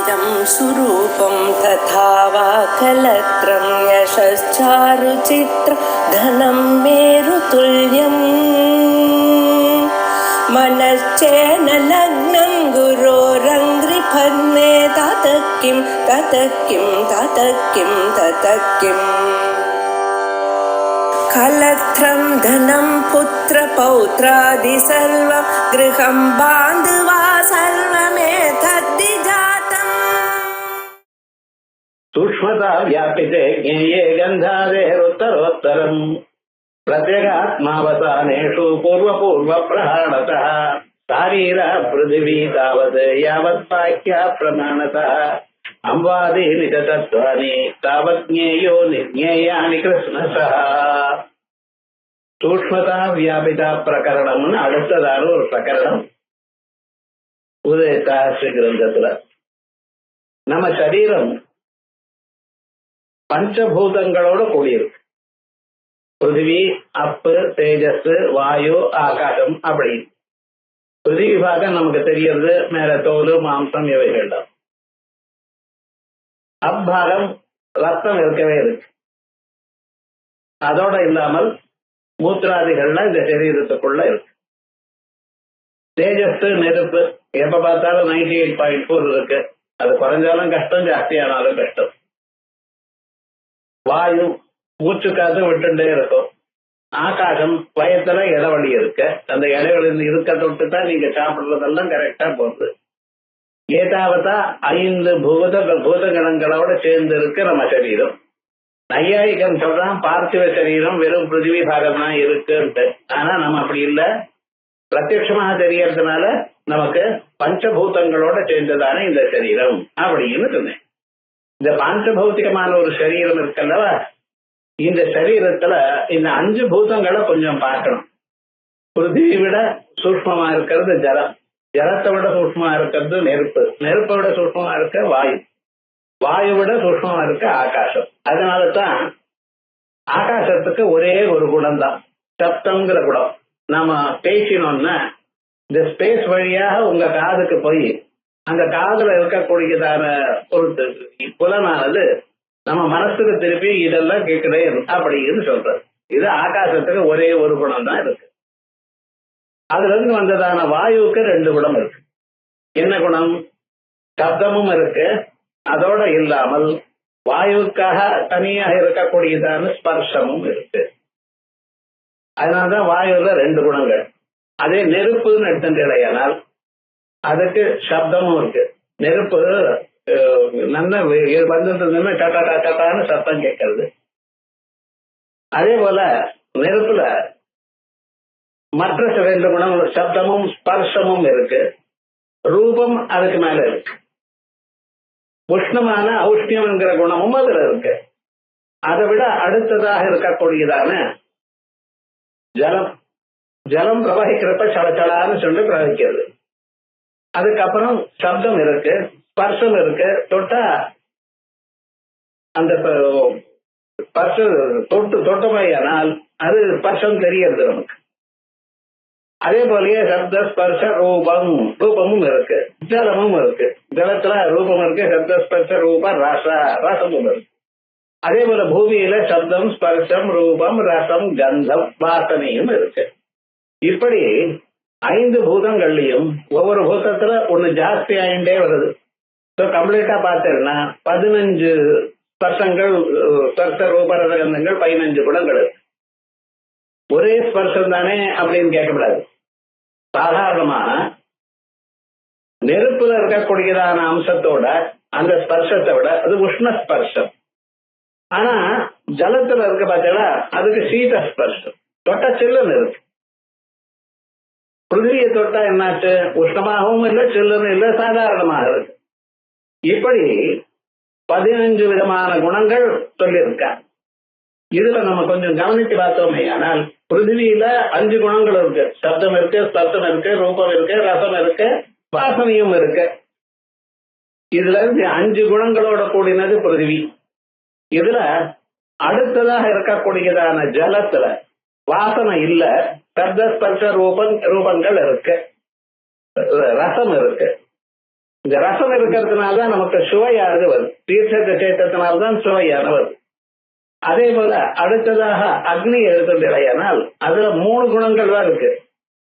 इदं सुरूपं तथा वा कलत्रं यशश्चारुचित्र धनं मेरुतुल्यम् मनश्चेन लग्नं गुरोरङ्घ्रिफन्ने ततः किं कलत्रं धनं पुत्रपौत्रादि सर्वं गृहं बान्धवा सर्वमेतद्धि जातम् सूक्ष्मता व्यापिते ज्ञेये गन्धादेरुत्तरोत्तरम् प्रत्यगात्मावसानेषु पूर्वपूर्वप्रहाणतः शारीर पृथिवी तावत् यावत्पाक्या प्रमाणतः अंवादीनि च तत्त्वानि तावत् ज्ञेयो निर्ज्ञेयानि कृष्णसः சூக்ஷ்மதா வியாபிதா பிரகரணம்னு அடுத்ததான ஒரு பிரகரணம் உதய சாஸ்திர கிரந்தத்துல. நம்ம சரீரம் பஞ்சபூதங்களோட கூடியிருக்கு. பிருத்திவி, அப்பு, தேஜஸ், வாயு, ஆகாசம். அப்படி பிருத்திவி பாகம் நமக்கு தெரியறது மேல தோல், மாம்சம் இவைகள் தான். அப்பாகம் ரத்தம் இருக்கவே இருக்கு. அதோட இல்லாமல் மூத்திராதிகள்லாம் இந்த சரீரத்துக்குள்ள இருக்கு. தேஜஸ், நெருப்பு எப்ப பார்த்தாலும் 98.4 இருக்கு. அது குறைஞ்சாலும் கஷ்டம், ஜாஸ்தியானாலும் கஷ்டம். வாயு மூச்சு காத்து விட்டுட்டே இருக்கும். ஆகாசம் வயத்துல இடைவெளி இருக்கு. அந்த இடைவெளி இருக்க தொட்டு தான் நீங்க சாப்பிடுறதெல்லாம் கரெக்டா போகுது. ஏதாவதா 5 பூதகணங்களோட சேர்ந்து இருக்கு நம்ம சரீரம். நையாயிகம் சொல்றான் பார்த்திவ சரீரம் வெறும் பிருத்திவி பாகம் தான் இருக்குன்ட்டு. ஆனா நம்ம அப்படி இல்லை. பிரத்யட்சமாக தெரியறதுனால நமக்கு பஞ்சபூதங்களோட சேர்ந்ததான இந்த சரீரம் அப்படின்னு சொன்னேன். இந்த பஞ்சபௌத்திகமான ஒரு சரீரம் இருக்கல்லவா, இந்த சரீரத்துல இந்த 5 பூதங்களை கொஞ்சம் பார்க்கணும். பிருத்திவி விட சூக்ஷ்மமா இருக்கிறது ஜலம், ஜலத்தை விட சூக்ஷ்மமா இருக்கிறது நெருப்பு, நெருப்பை விட சூக்ஷ்மமா இருக்க வாயு, வாயு விட சூக்ஷ்மமா இருக்க ஆகாசம். அதனாலதான் ஆகாசத்துக்கு ஒரே ஒரு குணம் தான், சப்தங்கிற குணம். நம்ம பேசினோம்னா இந்த ஸ்பேஸ் வழியாக உங்க காதுக்கு போய் அந்த காதுல இருக்கக்கூடியதான ஒரு புலனானது நம்ம மனசுக்கு திருப்பி இதெல்லாம் கேட்குதே அப்படின்னு சொல்றது. இது ஆகாசத்துக்கு ஒரே ஒரு குணம் தான் இருக்கு. அதுல இருந்து வந்ததான வாயுவுக்கு 2 குணம் இருக்கு. என்ன குணம்? சப்தமும் இருக்கு, அதோட இல்லாமல் வாயுவுக்காக தனியாக இருக்கக்கூடியதான ஸ்பர்ஷமும் இருக்கு. அதனாலதான் வாயுல 2 குணங்கள். அதே நெருப்புன்னு எடுத்துட்டேனால் அதுக்கு சப்தமும் இருக்கு. நெருப்பு நல்ல வந்ததுன்னா டட்டா டட்டான்னு சத்தம் கேட்கறது. அதே போல நெருப்புல மற்ற 2 குணம், சப்தமும் ஸ்பர்ஷமும் இருக்கு. ரூபம் அதுக்கு மேல இருக்கு. உஷ்ணமான ஔஷ்ணியம் என்கிற குணமும் அதுல இருக்கு. அதை விட அடுத்ததாக இருக்கக்கூடியதான ஜலம், ஜலம் பிரவகிக்கிறப்ப சலச்சலான்னு சொல்லி பிரவகிக்கிறது. அதுக்கப்புறம் சப்தம் இருக்கு, ஸ்பர்ஷம் இருக்கு. தொட்டா அந்த தொட்டமையானால் அது ஸ்பர்ஷம் தெரியறது நமக்கு. அதே போலயே சப்த ஸ்பர்ஷ ரூபம், ரூபமும் இருக்கு, ஜலமும் இருக்கு. ஜலத்துல ரூபம் இருக்கு, சப்த ஸ்பர்ஷ ரூப ரசமும் இருக்கு. அதே போல பூமியில சப்தம், ஸ்பர்ஷம், ரூபம், ரசம், கந்தம், வாசனையும் இருக்கு. இப்படி 5 பூதங்கள்லயும் ஒவ்வொரு பூதத்துல ஒண்ணு ஜாஸ்தி ஆயிண்டே வருது. கம்ப்ளீட்டா பார்த்தேன்னா 15 ஸ்பர்ஷங்கள், ஸ்பர்ஷ ரூப ரசகந்தங்கள், 15 குணங்கள். ஒரே ஸ்பர்ஷம் தானே அப்படின்னு கேட்கக்கூடாது. சாதாரணமா நெருப்புல இருக்கக்கூடியதான அம்சத்தோட அந்த ஸ்பர்ஷத்தை விட அது உஷ்ண ஸ்பர்ஷம். ஆனா ஜலத்துல இருக்க பார்த்தீங்கன்னா அதுக்கு சீத ஸ்பர்ஷம், தொட்டா சில்லுன்னு இருக்கு. பிருத்திவியை தொட்டா என்னாச்சு? உஷ்ணமாகவும் இல்லை, சில்லுன்னு இல்லை, சாதாரணமாக இருக்கு. இப்படி 15 விதமான குணங்கள் சொல்லியிருக்கா. இதுல நம்ம கொஞ்சம் கவனித்து பார்த்தோமே ஆனால் பிருத்திவியில 5 குணங்கள் இருக்கு. சப்தம் இருக்கு, ஸ்பர்ஷம் இருக்கு, ரூபம் இருக்கு, ரசம் இருக்கு, வாசனையும் இருக்கு. இதுல இருந்து 5 குணங்களோட கூடினது பிருத்திவி. இதுல அடுத்ததாக இருக்கக்கூடியதான ஜலத்துல வாசனை இல்ல, சப்த ஸ்பர்ஷ ரூபங்கள் இருக்கு, ரசம் இருக்கு. இந்த ரசம் இருக்கிறதுனாலதான் நமக்கு சுவையானது வருது. தீர்த்தத்தை சேர்த்ததுனால்தான் சுவையான வருது. அதே போல அடுத்ததாக அக்னி எடுத்துடையானால் அதுல 3 குணங்கள் தான் இருக்கு.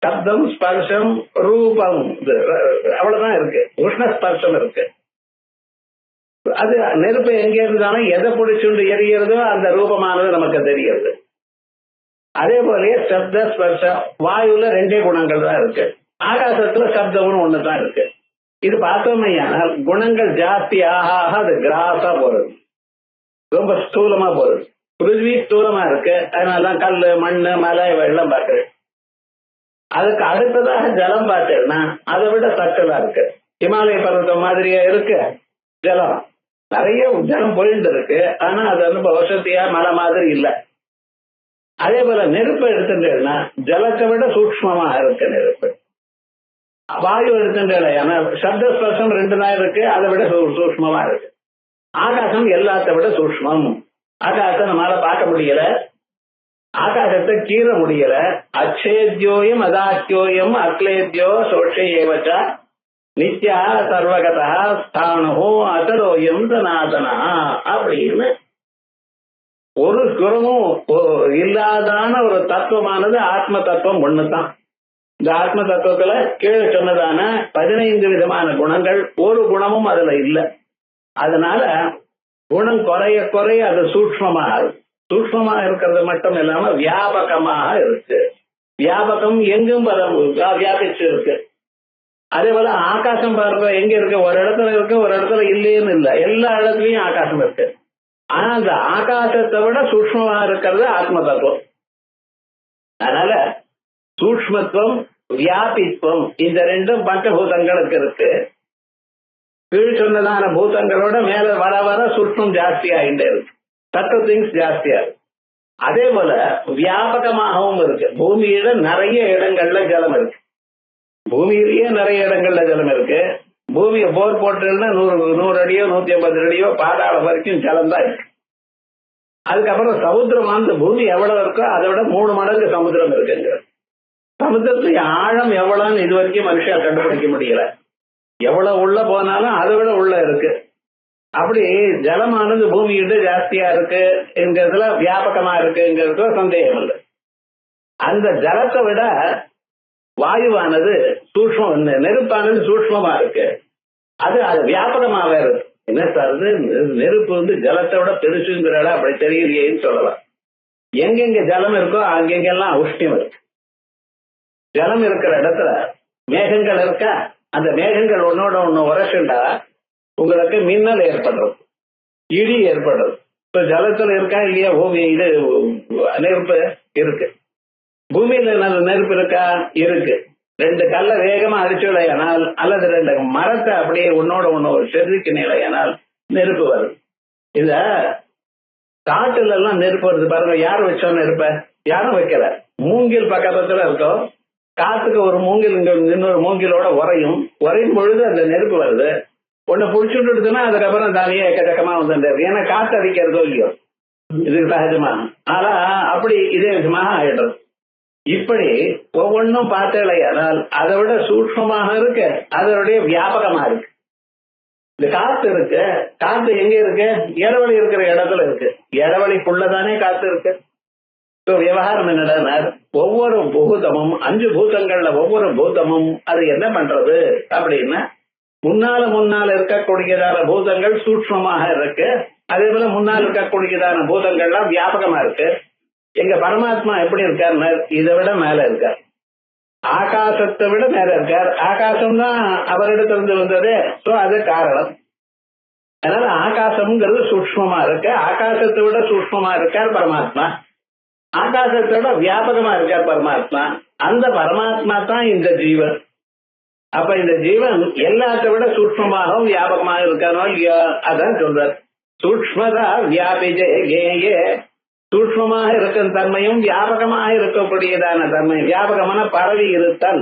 சப்தம், ஸ்பர்ஷம், ரூபம், அவ்வளவுதான் இருக்கு. உஷ்ணஸ்பர்ஷம் இருக்கு. அது நெருப்பு எங்க இருந்தாலும் எதை பிடிச்சுண்டு எரியறதோ அந்த ரூபமானது நமக்கு தெரியுது. அதே போல சப்த ஸ்பர்ஷ வாயுல 2 குணங்கள் தான் இருக்கு. ஆகாசத்துல சப்தம்னு ஒண்ணுதான் இருக்கு. இது பார்த்தோமையானால் குணங்கள் ஜாஸ்தி ஆக அது கிராஸா போறது, ரொம்ப ஸ்தூலமா போறது. பிருத்திவி ஸ்தூலமா இருக்கு, அதனாலதான் கல்லு, மண்ணு, மலை வெள்ளம் பார்க்குறேன். அதுக்கு அடுத்ததாக ஜலம் பார்த்தேன்னா அதை விட சட்டலா இருக்கு. இமாலய பர்வதம் மாதிரியா இருக்கு ஜலம். நிறைய ஜலம் போயிட்டு இருக்கு, ஆனா அது வந்து வசதியா மலை மாதிரி இல்லை. அதே போல நெருப்பு எடுத்துட்டேன்னா ஜலத்தை விட சூக்ஷ்மமா இருக்கு நெருப்பு. வாயு எடுத்துட்டேன்னா சப்தஸ்பர்ஷம் 2 தான் இருக்கு, அதை விட சூக்ஷ்மமா இருக்கு. ஆகாசம் எல்லாத்த விட சூக்ஷ்மம். ஆகாசத்தை நம்மளால பார்க்க முடியல, ஆகாசத்தை கீற முடியல. அச்சேத்யோயம் அதாக்கியோயம் அக்லேத்யோ சோஷேவச்ச நித்யா சர்வகதா ஸ்தானோ அசரோயம் சனாதனா அப்படின்னு ஒரு குணமும் இல்லாதான ஒரு தத்துவமானது ஆத்ம தத்துவம் ஒண்ணுதான். இந்த ஆத்ம தத்துவத்துல கீழே சொன்னதான 15 விதமான குணங்கள் ஒரு குணமும் அதுல இல்லை. அதனால குணம் குறைய குறைய அது சூக்ஷ்மமாக இருக்கிறது மட்டும் இல்லாம வியாபகமாக இருக்கு. வியாபகம் எங்கும் வியாபிச்சு இருக்கு. அதே போல ஆகாசம் பாருங்க, எங்க இருக்கு? ஒரு இடத்துல இருக்கு, ஒரு இடத்துல இல்லைன்னு இல்லை. எல்லா இடத்துலயும் ஆகாசம் இருக்கு. ஆனா அந்த ஆகாசத்தை விட சூக்ஷ்மமா இருக்கிறது ஆத்ம தத்துவம். அதனால சூக்ஷ்மத்துவம், வியாபித்துவம் இந்த 2 பஞ்சபூதங்களுக்கு இருக்கு. கீழ் சொன்னதான பூதங்களோட மேல வர வர சூக்ஷ்மம் ஜாஸ்தி ஆகிட்டே இருக்கு, சட்ட திங்ஸ் ஜாஸ்தியா இருக்கு. அதே போல வியாபகமாகவும் இருக்கு. பூமியில நிறைய இடங்கள்ல ஜலம் இருக்கு. பூமியிலேயே நிறைய இடங்கள்ல ஜலம் இருக்கு. பூமியை போர் போட்டுன்னா 100 அடியோ 150 அடியோ பாதாளம் வரைக்கும் ஜலம் தான் இருக்கு. அதுக்கப்புறம் சமுத்திரம், பூமி எவ்வளவு இருக்கோ அதை விட 3 மடங்கு சமுத்திரம் இருக்குங்க. சமுத்திரத்துக்கு ஆழம் எவ்வளவுன்னு இது வரைக்கும் மனுஷா கண்டுபிடிக்க முடியல. எவ்வளவு உள்ள போனாலும் அதை விட உள்ள இருக்கு. அப்படி ஜலமானது பூமியிட ஜாஸ்தியா இருக்கு என்கிறதுல வியாபகமா இருக்குங்கிறது சந்தேகம் இல்லை. அந்த ஜலத்தை விட வாயுவானது சூக்ஷ்மம், நெருப்பானது சூக்ஷ்மமா இருக்கு. அது வியாபகமாக இருக்கு. என்ன சார் நெருப்பு வந்து ஜலத்தை விட பெருசுங்கிறத அப்படி தெரியலையேன்னு சொல்லலாம். எங்கெங்க ஜலம் இருக்கோ அங்கெங்கெல்லாம் உஷ்ணம் இருக்கு. ஜலம் இருக்கிற இடத்துல மேகங்கள் இருக்கா, அந்த மேகங்கள் ஒன்னோட ஒண்ணு உரசுண்டா உங்களுக்கு மின்னல் ஏற்படுறது, இடி ஏற்படுறது. இப்ப ஜலத்துல இருக்கா இல்லையா? பூமி இது நெருப்பு இருக்கு. பூமியில நல்ல நெருப்பு இருக்கா? இருக்கு. 2 கல்ல வேகமா அடிச்சு விளையானால் அல்லது 2 மரத்தை அப்படியே ஒன்னோட ஒண்ணு செதுக்கு நிலையானால் நெருப்பு வருது. இத காட்டுல எல்லாம் நெருப்பு வருது பாருங்க. யாரும் வச்சோம் நெருப்ப? யாரும் வைக்கல. மூங்கில் பக்கத்துல இருக்கோம். காத்துக்கு ஒரு மூங்கில் இன்னொரு மூங்கிலோட உரையும் பொழுது அந்த நெருப்பு வருது. ஒண்ணு புடிச்சுட்டுனா அதுக்கப்புறம் தானியே எக்கச்சக்கமா வந்து, ஏன்னா காத்து அடிக்கிறதோ இல்லையோ, இதுக்கு சகஜமா. ஆனா அப்படி இதே விதமாக ஆயிடுறது. இப்படி ஒவ்வொன்றும் பார்த்தேனால் அதை விட சூக்ஷ்மமாக இருக்கு, அதனுடைய வியாபகமா இருக்கு. இந்த காத்து இருக்கு. காத்து எங்க இருக்கு? இடவெளி இருக்கிற இடத்துல இருக்கு. இடவெளிக்குள்ளதானே காத்து இருக்கு. விவகாரம் என்னடா, ஒவ்வொரு பூதமும் 5 பூதங்கள்ல ஒவ்வொரு பூதமும் அது என்ன பண்றது அப்படின்னா, முன்னால இருக்கக்கூடியதான பூதங்கள் சூக்ஷ்மமாக இருக்கு. அதே போல முன்னால் இருக்கக்கூடியதான பூதங்கள்லாம் வியாபகமா இருக்கு. எங்க பரமாத்மா எப்படி இருக்காருன்னா இதை விட மேல இருக்கார். ஆகாசத்தை விட மேல இருக்கார். ஆகாசம் தான் அவரிடத்திலிருந்து வந்தது. சோ அது காரணம். அதனால ஆகாசம்ங்கிறது சூக்ஷ்மமா இருக்கு. ஆகாசத்தை விட சூக்ஷ்மமா இருக்கார் பரமாத்மா. ஆகாசத்தை விட வியாபகமா இருக்கார் பரமாத்மா. அந்த பரமாத்மா தான் இந்த ஜீவன். அப்ப இந்த ஜீவன் எல்லாத்த விட சூக்ஷ்மமாகவும் வியாபகமாக இருக்காரோ இல்லையா? அதான் சொல்றார். சூக்ஷ்மதா வியாபிஜே கேயே. சூக்ஷ்மமாக இருக்கும் தன்மையும் வியாபகமாக இருக்கக்கூடியதான தன்மை. வியாபகமான பரவி இருத்தல்.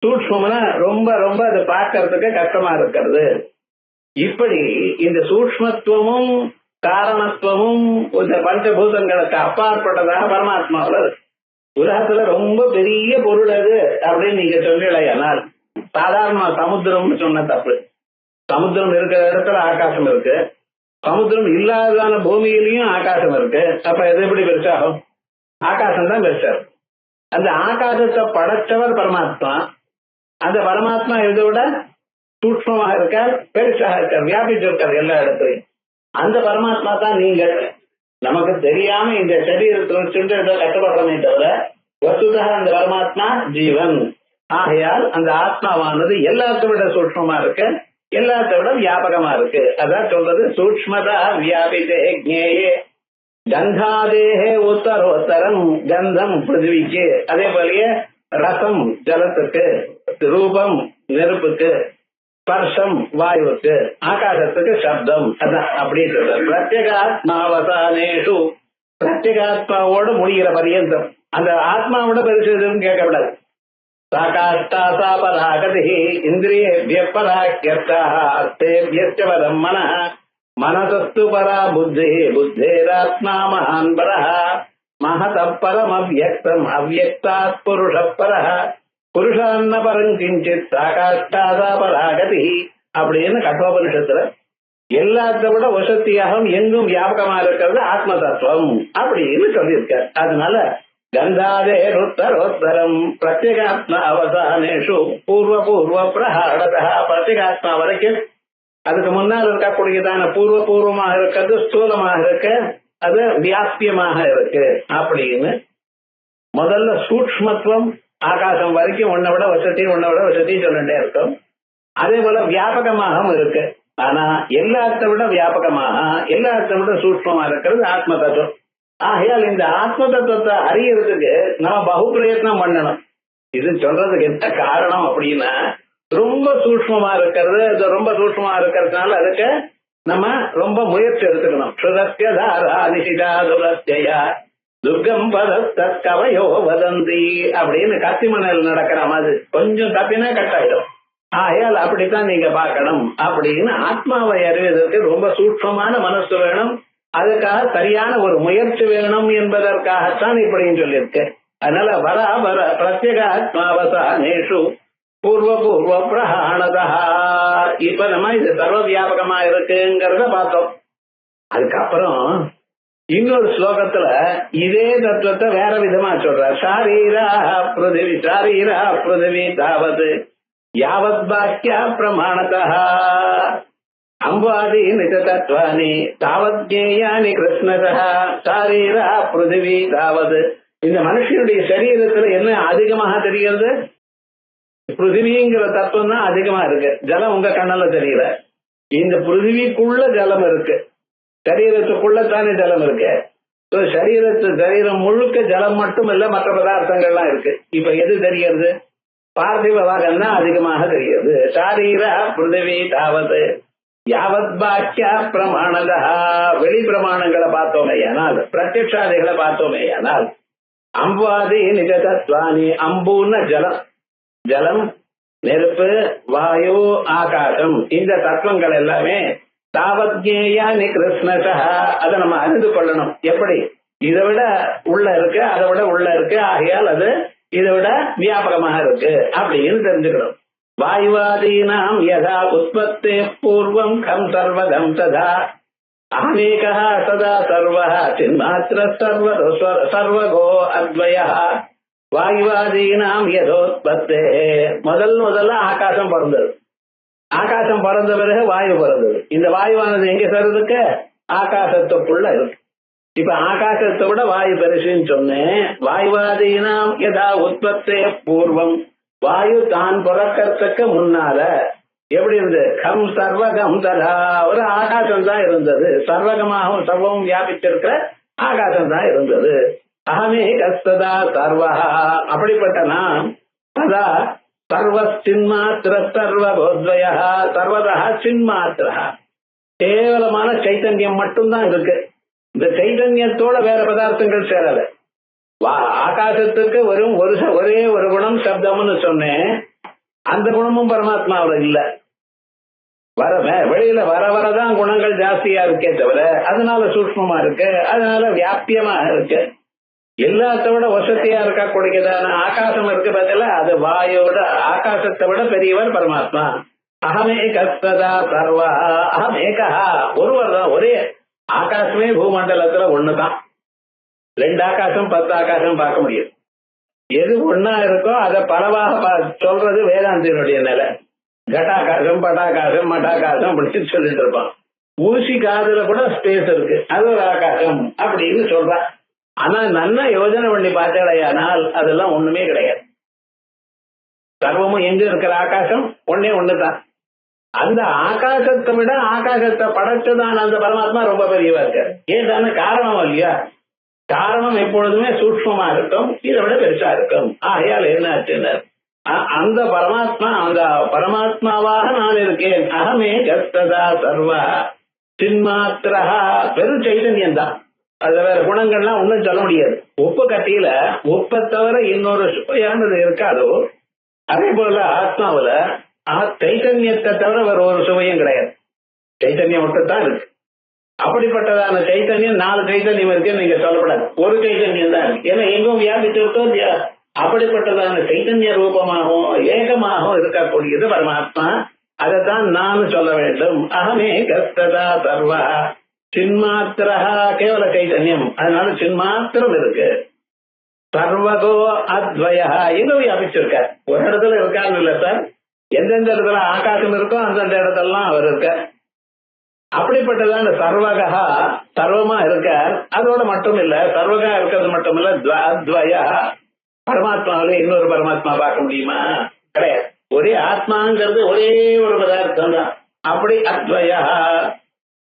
சூக்ஷ்மம்னா ரொம்ப ரொம்ப அதை பார்க்கறதுக்கு கஷ்டமா இருக்கிறது. இப்படி இந்த சூக்ஷ்மத்துவமும் காரணத்துவமும் இந்த பஞ்சபூதங்களுக்கு அப்பாற்பட்டதாக பரமாத்மாவில் உலகத்துல ரொம்ப பெரிய பொருள் அது அப்படின்னு நீங்க சொல்லலையானால் சாதாரண சமுத்திரம்னு சொன்ன தப்பு. சமுத்திரம் இருக்கிற இடத்துல ஆகாசம் இருக்கு, சமுத்திரம் இல்லாததான பூமியிலையும் ஆகாசம் இருக்கு. அப்ப எது எப்படி பெருசாகும்? ஆகாசம் தான் பெருசாகும். அந்த ஆகாசத்தை படைச்சவர் பரமாத்மா. அந்த பரமாத்மா இதை விட சூட்சமாக இருக்கார், பெருசாக இருக்கார், வியாபிச்சிருக்கார் எல்லா இடத்துலையும். அந்த பரமாத்மா தான் நீங்கள். நமக்கு தெரியாம இந்த சரீரத்தில் வச்சுட்டு கட்டுப்படுறமே தவிர வசுதா அந்த பரமாத்மா ஜீவன். ஆகையால் அந்த ஆத்மாவானது எல்லாத்த விட சூட்சமா இருக்கு, எல்லாத்த விட வியாபகமா இருக்கு. அதான் சொல்றது சூக்ஷ்மதா வியாபிதே ஜ்ஞேயே கந்தாதேஹே உத்தரோத்தரம். கந்தம் பிருத்திவிக்கு, அதே போலயே ரசம் ஜலத்துக்கு, ரூபம் நெருப்புக்கு, ஸ்பர்ஷம் வாயுவுக்கு, ஆகாசத்துக்கு சப்தம். அதான் அப்படி சொல்ற. பிரத்யேகாத்மாவசானேஷு, பிரத்யேகாத்மாவோட முடிகிற பரியந்தம். அந்த ஆத்மாவோட பெருசுன்னு கேட்கக்கூடாது. சாகாஷ்டா சாபராகதி இந்திரியேபிய பராக்கியர்த்தா அர்த்தேபியஸ்ய பரம் மனः மனசஸ்து பரா புத்தி புத்தேராத்மா மகான் பரः மகதः பரம் அவ்யக்தம் அவ்யக்தாத் புருஷः பரः புருஷான்ன பரம் கிஞ்சித் சாகாஷ்டா சாபராகதி அப்படின்னு கட்டோபனிஷத்துல எல்லாத்த விட வசத்தியாகவும் எங்கும் வியாபகமா இருக்கிறது ஆத்ம தத்துவம் அப்படின்னு சொல்லியிருக்கார். அதனால கந்தாதே ருத்தரோத்தரம் பிரத்யேகாத்மா அவசானேஷு பூர்வ பூர்வ பிரஹாடதா. பிரத்யேகாத்மா வரைக்கும் அதுக்கு முன்னால் இருக்கக்கூடியதான பூர்வ பூர்வமாக இருக்கிறது ஸ்தூலமாக இருக்கு, அது வியாபியமாக இருக்கு அப்படின்னு முதல்ல சூக்ஷ்மத்துவம் ஆகாசம் வரைக்கும் உன்னை விட வசதி சொல்லிட்டே இருக்கும். அதே போல வியாபகமாகவும் இருக்கு. ஆனா எல்லாத்த விட வியாபகமாக எல்லாத்த விட சூக்ஷ்மமா இருக்கிறது ஆத்ம தத்துவம். ஆகையால் இந்த ஆத்ம தத்துவத்தை அறியறதுக்கு நம்ம பகு பிரயத்னம் பண்ணணும். இது சொல்றதுக்கு என்ன காரணம் அப்படின்னா, ரொம்ப சூக்ஷ்மமா இருக்கிறது, ரொம்ப சூக்ஷ்மமா இருக்கிறதுனால அதுக்கு நம்ம ரொம்ப முயற்சி எடுத்துக்கணும். சுரஸ்ய தாரா நிஷிதா துரஸ்யா துர்கம் பதஸ்தவயோ வதந்தி அப்படின்னு கத்திமணல் நடக்கிற மாதிரி கொஞ்சம் தப்பினா கட்டாயிடும். ஆகையால் அப்படித்தான் நீங்க பார்க்கணும் அப்படின்னு ஆத்மாவை அறிவதற்கு ரொம்ப சூக்ஷ்மமான மனசு வேணும். அதுக்காக சரியான ஒரு முயற்சி வேணும் என்பதற்காகத்தான் இப்படின்னு சொல்லியிருக்கு. அதனால வர பிரத்யேகாத்மாவசானேஷு பூர்வ பூர்வ பிரஹாணதா. இப்ப நம்ம இது சர்வ வியாபகமா இருக்குங்கிறத பார்த்தோம். அதுக்கப்புறம் இன்னொரு ஸ்லோகத்துல இதே தத்துவத்தை வேற விதமா சொல்ற. சாரீரா பிருதிவி தாவது யாவத் பாக்கியா பிரமாணதா அம்பாதி நிஜ தத்வானி தாவத் ஜேயானி கிருஷ்ணதா சாரீரா பிருதிவி தாவது. இந்த மனுஷனுடைய சரீரத்துல என்ன அதிகமாக தெரிகிறது? பிருத்திவிங்கிற தத்துவம் தான் அதிகமா இருக்கு. ஜலம் உங்க கண்ணால தெரியல. இந்த பிருத்திவிக்குள்ள ஜலம் இருக்கு, சரீரத்துக்குள்ளத்தானே ஜலம் இருக்கு. சரீரம் முழுக்க ஜலம் மட்டும் இல்ல, மற்ற பதார்த்தங்கள்லாம் இருக்கு. இப்ப எது தெரிகிறது? பார்த்திவ பாகம் தான் அதிகமாக தெரிகிறது. சாரீரா பிருத்திவி தாவது யாவத் பாக்கியா பிரமாணதா. வெளி பிரமாணங்களை பார்த்தோமே ஆனால், பிரத்யக்ஷாதிகளை பார்த்தோமே ஆனால், அம்பாதி நிஜ தத்வானி. அம்புன்னு ஜலம், ஜலம் நெருப்பு வாயு ஆகாசம், இந்த தத்துவங்கள் எல்லாமே தாவத்ஞேயானி கிருஷ்ணதா. அதை நம்ம அறிந்து கொள்ளணும். எப்படி? இதை விட உள்ள இருக்கு, அதை விட உள்ள இருக்கு, ஆகையால் அது இதை விட வியாபகமாக இருக்கு அப்படின்னு தெரிஞ்சுக்கணும். வாயுவாதீனாம் யதா உற்பத்தே பூர்வம் கம் சர்வகம் ததா அநேகா சதா சர்வஹ சின்மாத்திர சர்வகோ அத்வயஹ. வாயுவாதீனாம் யதோத்பத்தே. முதல்ல ஆகாசம் பிறந்தது. ஆகாசம் பிறந்த பிறகு வாயு பிறந்தது. இந்த வாயுவானது எங்க சேர்றதுக்கு? ஆகாசத்துக்குள்ள இருக்கு. இப்ப ஆகாசத்தை விட வாயு பெருசுன்னு சொன்னேன். வாயுவாதீனாம் யதா உற்பத்தே பூர்வம். வாயு தான் பிறக்கிறதுக்கு முன்னால எப்படி இருந்தது? கம் சர்வகம் ததா. ஒரு ஆகாசம் தான் இருந்தது. சர்வகமாகவும் சர்வமும் வியாபிச்சிருக்கிற ஆகாசம் தான் இருந்தது. அகமே கஸ்ததா சர்வஹா. அப்படிப்பட்ட நாம் ததா சர்வ சின்மாத்திர சர்வகோத்வயா சர்வதா சின்மாத்திர. கேவலமான சைத்தன்யம் மட்டும்தான் இருக்கு. இந்த சைத்தன்யத்தோட வேற பதார்த்தங்கள் சேரல. ஆகாசத்துக்கு வரும் ஒரே ஒரு குணம் சப்தம்னு சொன்னேன். அந்த குணமும் பரமாத்மாவில் இல்ல. வெளியில வரதான் குணங்கள் ஜாஸ்தியா இருக்கே தவிர, அதனால சூக்ஷ்மமா இருக்கு, அதனால வியாபியமா இருக்கு. எல்லாத்த விட வசதியா இருக்கக்கூடியதான ஆகாசம் இருக்கு பார்த்தல, அது வாயோட ஆகாசத்தை விட பெரியவர் பரமாத்மா. அகமேகஸ்ததா சர்வா அகமேகா, ஒருவர் தான். ஒரே ஆகாசமே பூமண்டலத்துல ஒண்ணுதான். 2 ஆகாசம் 10 ஆகாசம் பார்க்க முடியும். எது ஒன்னா இருக்கோ அதை பலவாக சொல்றது வேதாந்தினுடைய நிலை. கட்டாகாசம் பட்டாகாசம் மட்டாகாசம் அப்படின்னு சொல்லிட்டு இருப்பான். ஊசி காதுல கூட ஸ்பேஸ் இருக்கு, அது ஒரு ஆகாசம் அப்படின்னு சொல்றான். ஆனா நல்லா யோஜனை பண்ணி பார்த்தேடையானால் அதெல்லாம் ஒண்ணுமே கிடையாது. சர்வமும் எங்க இருக்கிற ஆகாசம் ஒன்னே ஒண்ணுதான். அந்த ஆகாசத்தை விட ஆகாசத்தை படைச்சதான் அந்த பரமாத்மா ரொம்ப பெரியவா இருக்காரு. ஏதான காரணம் இல்லையா? காரணம் எப்பொழுதுமே சூக்ஷ்மமா இருக்கும், இதை விட பெருசா இருக்கும். ஆகையால் என்ன ஆச்சுன்னு அந்த பரமாத்மா, அந்த பரமாத்மாவாக நான் இருக்கேன். அகமே கஸ்ததா சர்வா சின்மாத்திரா, பெரும் சைதன்யம் தான். அது வேற குணங்கள்லாம் ஒன்றும் சொல்ல முடியாது. உப்பு கட்டியில உப்பை தவிர இன்னொரு சுவையானது இருக்காதோ, அதே போல ஆத்மாவில சைத்தன்யத்தை தவிர வேற ஒரு சுவையும் கிடையாது. சைத்தன்யம் மட்டும்தான் இருக்கு. அப்படிப்பட்டதான சைத்தன்யம் 4 சைத்தன்யம் இருக்குன்னு நீங்க சொல்லப்படாது, ஒரு சைத்தன்யம் தான் இருக்கு. ஏன்னா எங்கும் வியாபித்து விட்டோம் இல்லையா? அப்படிப்பட்டதான சைத்தன்ய ரூபமாகவும் ஏகமாகவும் இருக்கக்கூடியது பரமாத்மா. அதைத்தான் நான் சொல்ல வேண்டும். அகமே கஸ்ததா சர்வா சின்மாத்திரா, கேவல சைத்தன்யம், அதனால சின்மாத்திரம் இருக்கு. சர்வகோ அத்வய, எங்க வியாபிச்சிருக்க? ஒரு இடத்துல இருக்காருன்னு இல்ல சார், எந்தெந்த இடத்துல ஆகாசம் இருக்கோ அந்தந்த இடத்துலாம் அவர் இருக்க. அப்படிப்பட்டதான சர்வகா, சர்வமா இருக்க. அதோட மட்டும் இல்ல, சர்வகா இருக்கிறது மட்டும் இல்ல, அத்வய, பரமாத்மாவில இன்னொரு பரமாத்மா பார்க்க முடியுமா? கிடையாது. ஒரே ஆத்மாங்கிறது ஒரே ஒரு பதார்த்தம் தான். அப்படி அத்வய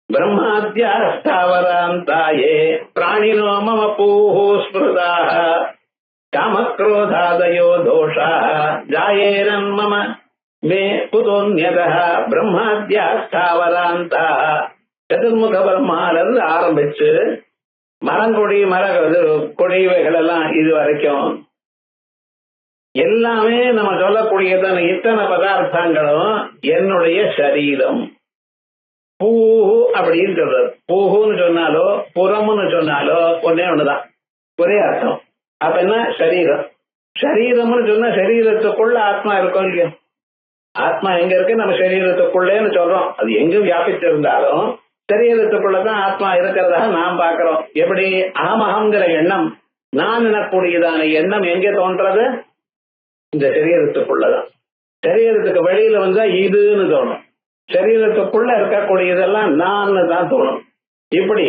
பிரம்மாத்யா ஸ்தாவராந்தாயே பிராணினோ மம பூஹு ஸ்மிருதாக காமக்ரோதாதயோ தோஷா ஜாயேரன் மம மே புதோன்யதः பிரம்மாத்யா ஸ்தாவராந்தா, சதுர்முக பிரம்மாலிருந்து ஆரம்பிச்சு மரங்கொடி கொடிவைகள் எல்லாம் இது வரைக்கும் எல்லாமே நம்ம சொல்லக்கூடியதான இத்தனை பதார்த்தங்களும் என்னுடைய சரீரம். பூஹு அப்படின்னு சொல்றது. பூஹுன்னு சொன்னாலோ புறம்னு சொன்னாலோ ஒன்னே ஒண்ணுதான், ஒரே அர்த்தம். அப்ப என்ன? சரீரம். சரீரம்னு சொன்னா சரீரத்துக்குள்ள ஆத்மா இருக்கும் இல்லையா? ஆத்மா எங்க இருக்கு? நம்ம சரீரத்துக்குள்ளேன்னு சொல்றோம். அது எங்கும் வியாபிச்சிருந்தாலும் சரீரத்துக்குள்ளதான் ஆத்மா இருக்கிறதாக நாம் பார்க்கிறோம். எப்படி? அகமகங்கிற எண்ணம், நான் எனக்கூடியதான எண்ணம் எங்கே தோன்றது? இந்த சரீரத்துக்குள்ளதான். சரீரத்துக்கு வெளியில வந்தா இதுன்னு தோணும். சரீரத்துக்குள்ள இருக்கக்கூடியதெல்லாம் நான் தான் தோணும். இப்படி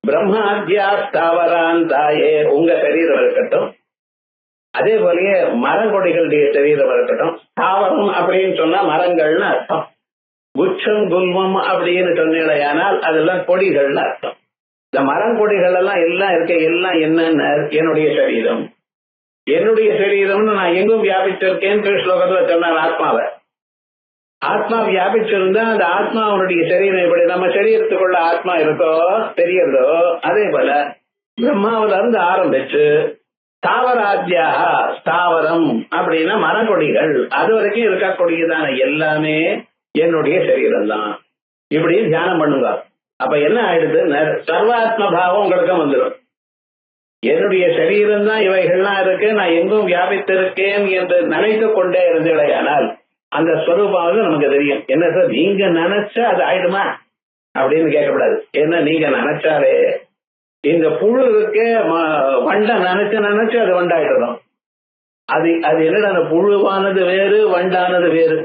பிரம்மாத்யா ஸ்தாவராந்தாயே, உங்க சரீரம் இருக்கட்டும், அதே போலயே மரங்கொடிகளுடைய சரீரம் இருக்கட்டும். ஸ்தாவரம் அப்படின்னு சொன்னா மரங்கள்னு அர்த்தம். குச்சம் குல்மம் அப்படின்னு சொன்னீங்களேயானால் அதெல்லாம் கொடிகள்னு அர்த்தம். இந்த மரங்கொடிகள் எல்லாம் இருக்க, எல்லாம் என்னன்னு என்னுடைய சரீரம். என்னுடைய சரீரம்னு நான் எங்கும் வியாபிச்சிருக்கேன்னு ஸ்லோகத்துல சொன்னார் ஆத்மாவை. ஆத்மா வியாபிச்சிருந்தா அந்த ஆத்மாவுடைய சரீரம் எப்படி நம்ம சரீரத்துக்குள்ள ஆத்மா இருக்கோ தெரியறதோ, அதே போல பிரம்மாவில இருந்து ஆரம்பிச்சு ஸ்தாவராத்யா, ஸ்தாவரம் அப்படின்னா மரங்கொடிகள், அது வரைக்கும் இருக்கக்கூடியதான எல்லாமே என்னுடைய சரீரம் தான். இப்படி தியானம் பண்ணுங்க. அப்ப என்ன ஆயிடுது? சர்வாத்ம பாவம் உங்களுக்கு வந்துடும். என்னுடைய சரீரம் தான் இவைகள்லாம் இருக்கு, நான் எங்கும் வியாபித்திருக்கேன் என்று நினைத்து கொண்டே இருந்தேடையானால் அந்த ஸ்வரூபாவது நமக்கு தெரியும். என்ன சார் நீங்க நினைச்சா அது ஆயிடுமா அப்படின்னு கேட்கக்கூடாது. ஏன்னா நீங்க நினைச்சாலே இந்த புழு இருக்கே வண்டை நினைச்சு அது வண்டாயிட்டதும். அது அது என்னடா, அந்த புழுவானது வேறு வண்டானது வேறு.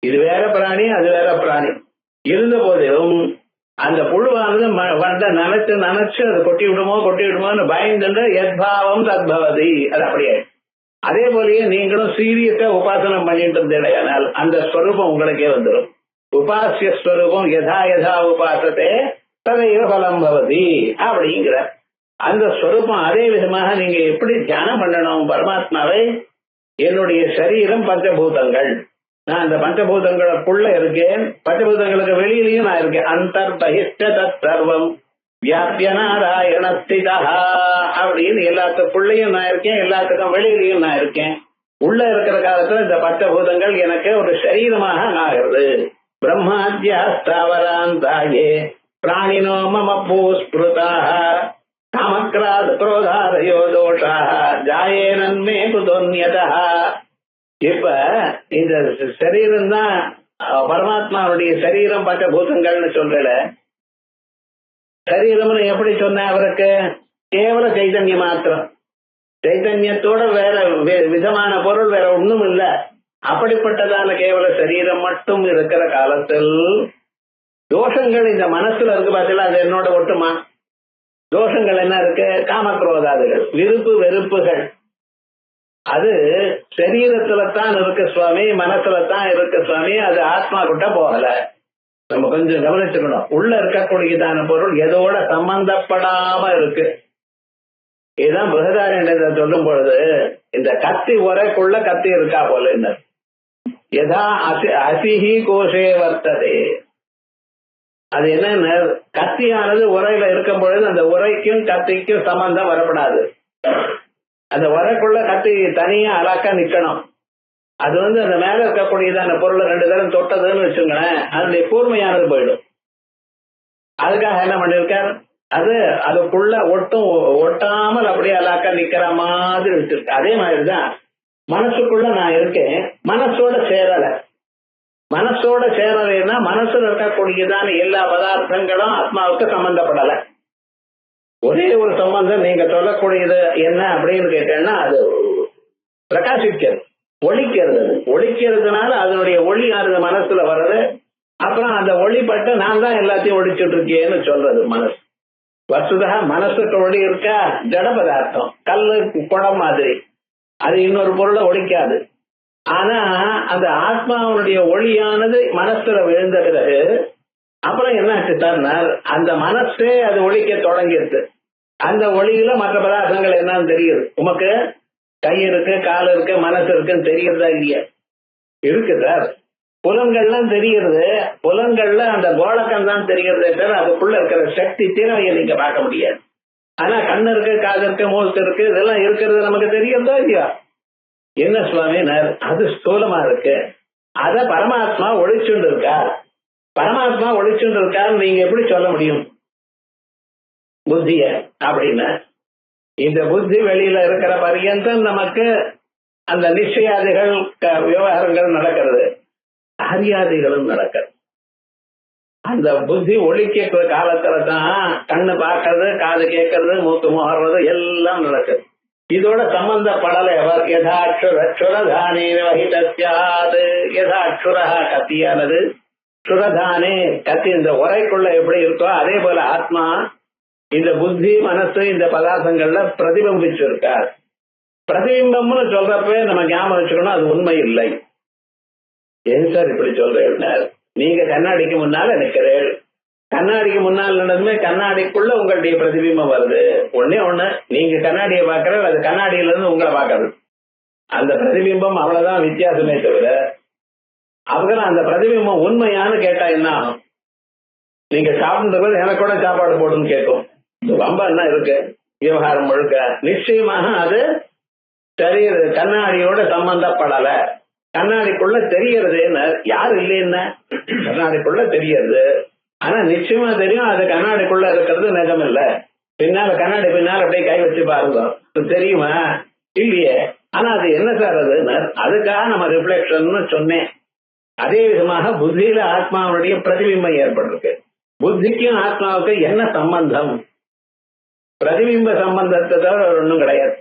இது வேற பிராணி, அது வேற பிராணி. இருந்த போதிலும் அந்த புழுவானது வண்டை நினைச்சு அது கொட்டி விடுமோன்னு பயந்துட்டு எத்பாவம் தத்பவதி, அது அப்படியே. அதே போலயே நீங்களும் சீரியஸா உபாசனம் பண்ணிட்டு இருந்தேனால் அந்த ஸ்வரூபம் உங்களுக்கே வந்துடும். உபாசிய ஸ்வரூபம் யதா யதா உபாசத்தே ததைவ பலம் பவதி அப்படிங்கிற அந்த ஸ்வரூபம். அதே விதமாக நீங்க எப்படி தியானம் பண்ணணும் பரமாத்மாவை? என்னுடைய சரீரம் பஞ்சபூதங்கள், நான் அந்த பஞ்சபூதங்களுக்குள்ள இருக்கேன், பஞ்சபூதங்களுக்கு வெளியிலையும் நான் இருக்கேன். அந்தர்பகிஷ்ட தத் சர்வம் வியாபிய நாராயண ஸ்திதா அப்படின்னு எல்லாத்துக்குள்ளேயும் நான் இருக்கேன், எல்லாத்துக்கும் வெளியிலையும் நான் இருக்கேன். உள்ள இருக்கிற காலத்துல இந்த பஞ்சபூதங்கள் எனக்கு ஒரு சரீரமாக ஆகிறது. பிரம்மாத்யா ஸ்தாவராந்தாயே பிராணினோ மம பூஸ்பிருதாக காமக்ராத் குரோதாதயோ தோஷா ஜாயே நன்மே குதோன்யதா. இப்ப இந்த சரீரம் தான் பரமாத்மாவுடைய சரீரம் பஞ்சபூதங்கள்னு சொல்றல. சரீரம்னு எப்படி சொன்ன அவருக்கு? கேவல சைதன்யம் மாத்திரம். சைதன்யத்தோட வேற விதமான பொருள் வேற ஒண்ணும் இல்ல. அப்படிப்பட்டதான கேவல சரீரம் மட்டும் இருக்கிற காலத்தில் தோஷங்கள் இந்த மனசுல இருக்கு பார்த்தீங்களா, அது என்னோட ஒட்டுமா? தோஷங்கள் என்ன இருக்கு? காமக்ரோதாதுகள், விருப்பு வெறுப்புகள். அது சரீரத்துல தான் இருக்கு சுவாமி, மனசுல தான் இருக்கு சுவாமி, அது ஆத்மா கிட்ட போகல. நம்ம கொஞ்சம் கவனிச்சுக்கணும். உள்ள இருக்கக்கூடியதான பொருள் எதோட சம்பந்தப்படாம இருக்கு. இதுதான் பிரகதாரண்யத்தை சொல்லும் பொழுது, இந்த கத்தி உரைக்குள்ள கத்தி இருக்கா போல என்ன, எதா அசிஹி கோஷே வர்த்ததே. அது என்ன, கத்தியானது உரையில இருக்கும் பொழுது அந்த உரைக்கும் கத்திக்கும் சம்பந்தம் வரப்படாது. அந்த உரைக்குள்ள கத்தி தனியா அழகா நிக்கணும். அது அந்த மேல இருக்கக்கூடியதான பொருளை 2 தரம் தொட்டதுன்னு வச்சுங்களேன், அதனுடைய கூர்மையானது போயிடும். அதுக்காக என்ன பண்ணிருக்கார், அது அதுக்குள்ள ஒட்டாமல் அப்படியே அழகா நிக்கிற மாதிரி வச்சிருக்கு. அதே மாதிரிதான் மனசுக்குள்ள நான் இருக்கேன், மனசோட சேரல. மனசோட சேரலைன்னா மனசுல இருக்கக்கூடியதான எல்லா பதார்த்தங்களும் ஆத்மாவுக்கு சம்பந்தப்படல. ஒரே ஒரு சம்பந்தம் நீங்க சொல்லக்கூடியது என்ன அப்படின்னு கேட்டேன்னா, அது பிரகாசிக்கிறது, ஒளிக்கிறது. ஒளிக்கிறதுனால அதனுடைய ஒளி ஆறுது மனசுல வர்றது. அப்புறம் அந்த ஒளிப்பட்டு நான் தான் எல்லாத்தையும் ஒழிச்சுட்டு இருக்கேன்னு சொல்றது மனசு. வசுதா மனசுக்கு ஒளி இருக்கா? ஜட பதார்த்தம், கல்லு குடம் மாதிரி, அது இன்னொரு பொருளை ஒழிக்காது. ஆனா அந்த ஆத்மாவுடைய ஒளியானது மனசுல விழுந்த பிறகு அப்புறம் என்ன ஆச்சுன்னா, அந்த மனசே அது ஒழிக்க தொடங்கிடுது. அந்த ஒளியில மற்ற பதார்த்தங்கள் என்னன்னு தெரியுது. உமக்கு கை இருக்கு, கால் இருக்கு, மனசு இருக்குன்னு தெரியுறதா இல்லையா? இருக்கு சார். புலன்கள்லாம் தெரிகிறது. புலன்கள்ல அந்த கோலக்கம் தான் தெரிகிறதே தவிர அதுக்குள்ள இருக்கிற சக்தி திறமையை நீங்க பார்க்க முடியாது. ஆனா கண்ணு இருக்கு, காது இருக்கு, மூக்கு இருக்கு, இதெல்லாம் இருக்கிறது நமக்கு தெரியுறதா இல்லையா? என்ன சுவாமினார், அது ஸ்தூலமா இருக்கு. அத பரமாத்மா ஒழிச்சுண்டு இருக்கார். பரமாத்மா ஒழிச்சுண்டு இருக்காருன்னு நீங்க எப்படி சொல்ல முடியும் புத்திய அப்படின்னு? இந்த புத்தி வெளியில இருக்கிற பரியந்தம் நமக்கு அந்த நிச்சயாதிகள் விவகாரங்கள் நடக்கிறது, அரியாதிகளும் நடக்கிறது. அந்த புத்தி ஒழிக்க காலத்துல தான் கண்ணு பார்க்கறது, காது கேட்கறது, மூக்கு முகர்றது எல்லாம் நடக்குது. இதோட சம்பந்தப்படலை அவர். யதாட்சுரதானே வகிதஸ்யாது. யதாட்சுரா கத்தியானது, சுரதானே கத்தி இந்த உரைக்குள்ள எப்படி இருக்கோ அதே போல ஆத்மா இந்த புத்தி மனசு இந்த பதார்த்தங்கள்ல பிரதிபிம்பிச்சிருக்கார். பிரதிபிம்பம்னு சொல்றப்ப நம்ம ஞாபகம் வச்சுக்கணும், அது உண்மை இல்லை. ஏன் சார் இப்படி சொல்றேன்? நீங்க கண்ணாடிக்கு முன்னால நிக்கிறேன், கண்ணாடிக்கு முன்னால் நடந்துமே கண்ணாடிக்குள்ள உங்களுடைய பிரதிபிம்பம் வருது. ஒண்ணே ஒண்ணு, நீங்க கண்ணாடியை பாக்குறது, அது கண்ணாடியில இருந்து உங்களை பாக்குறது. அந்த பிரதிபிம்பம் அவ்வளவுதான் வித்தியாசமே தவிர, அப்புறம் அந்த பிரதிபிம்பம் உண்மையானு கேட்டா என்ன ஆகும்? நீங்க சாப்பிட்டு எனக்கு கூட சாப்பாடு போடுன்னு கேட்கும். ரொம்ப என்ன இருக்கு விவகாரம் முழுக்க. நிச்சயமாக அது தெரியுது, கண்ணாடியோட சம்பந்தப்படல. கண்ணாடிக்குள்ள தெரியறது யாரு இல்லைன்னா, கண்ணாடிக்குள்ள தெரியறது. ஆனா நிச்சயமா தெரியும் அது கண்ணாடிக்குள்ள இருக்கிறது நிஜம் இல்ல. பின்னால கண்ணாடி பின்னால அப்படியே கை வச்சு பாருங்க, தெரியுமா? இல்லையே. ஆனா அது என்ன சார் அது? அதுக்காக நம்ம ரிஃப்ளெக்ஷன் சொன்னேன். அதே விதமாக புத்தியில ஆத்மாவுடைய பிரதிபிம்பம் ஏற்பட்டிருக்கு. புத்திக்கும் ஆத்மாவுக்கு என்ன சம்பந்தம்? பிரதிபிம்ப சம்பந்தத்தை தவிர ஒன்றும் கிடையாது.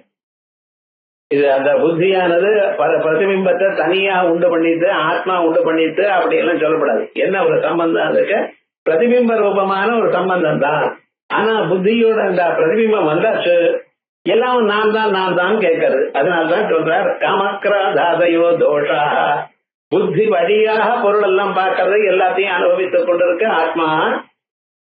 இது அந்த புத்தியானது பிரதிபிம்பத்தை தனியா உண்டு பண்ணிட்டு ஆத்மா உண்டு பண்ணிட்டு அப்படி எல்லாம் சொல்லப்படாது. என்ன ஒரு சம்பந்தம்? அதுக்கு பிரதிபிம்ப ரூபமான ஒரு சம்பந்தம் தான். ஆனா புத்தியோட அந்த பிரதிபிம்பம் வந்தாச்சு, எல்லாம் நான் தான் கேட்கறது. அதனால்தான் சொல்றார் காமக்ராதாதயோ தோஷா. புத்தி வழியாக பொருள் எல்லாம் பார்க்கறது, எல்லாத்தையும் அனுபவித்துக் கொண்டிருக்க ஆத்மா.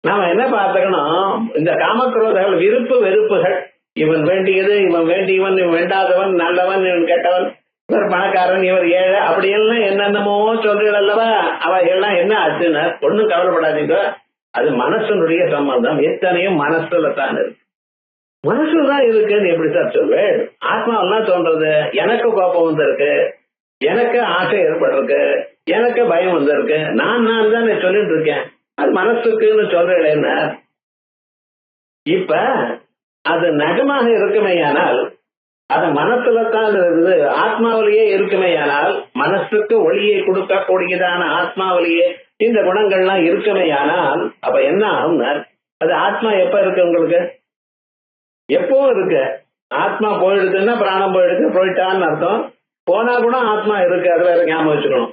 நாம என்ன பார்த்துக்கணும், இந்த காமக்ரோதங்கள் விருப்பு வெறுப்புகள், இவன் வேண்டியது, இவன் வேண்டியவன், இவன் வேண்டாதவன், நல்லவன், இவன் கெட்டவன், இவர் பணக்காரன், இவர் ஏழை, அப்படியெல்லாம் என்னென்னமோ சொல்றீர்கள் அல்லவா? அவைகள்லாம் என்ன ஆச்சுன்னா ஒன்னும் கவலைப்படாதீங்க, அது மனசனுடைய சம்பந்தம். எத்தனையும் மனசுல தான் இருக்கு. மனசுதான் இருக்குன்னு எப்படி சார் சொல்வேன்? ஆத்மாவெல்லாம் தோன்றது, எனக்கு கோபம் வந்திருக்கு, எனக்கு ஆசை ஏற்பட்டிருக்கு, எனக்கு பயம் வந்திருக்கு, நான் தான் சொல்லிட்டு இருக்கேன். அது மனசுக்குன்னு சொல்றேன். இப்ப அது நிஜமாக இருக்குமேயானால், அது மனசுல தான் இருக்குது, ஆத்மாவிலேயே இருக்குமேயானால், மனசுக்கு ஒளியை கொடுக்கக்கூடியதான ஆத்மாவிலேயே இந்த குணங்கள்லாம் இருக்குமேயானால், அப்ப என்ன ஆகும்? அது ஆத்மா எப்ப இருக்கு உங்களுக்கு? எப்பவும் இருக்கு. ஆத்மா போயிடுதுன்னா பிராணம் போயிடுது, போயிட்டான்னு அர்த்தம். போனா கூட ஆத்மா இருக்கு, அது வேற ஞாபகம் வச்சுக்கணும்.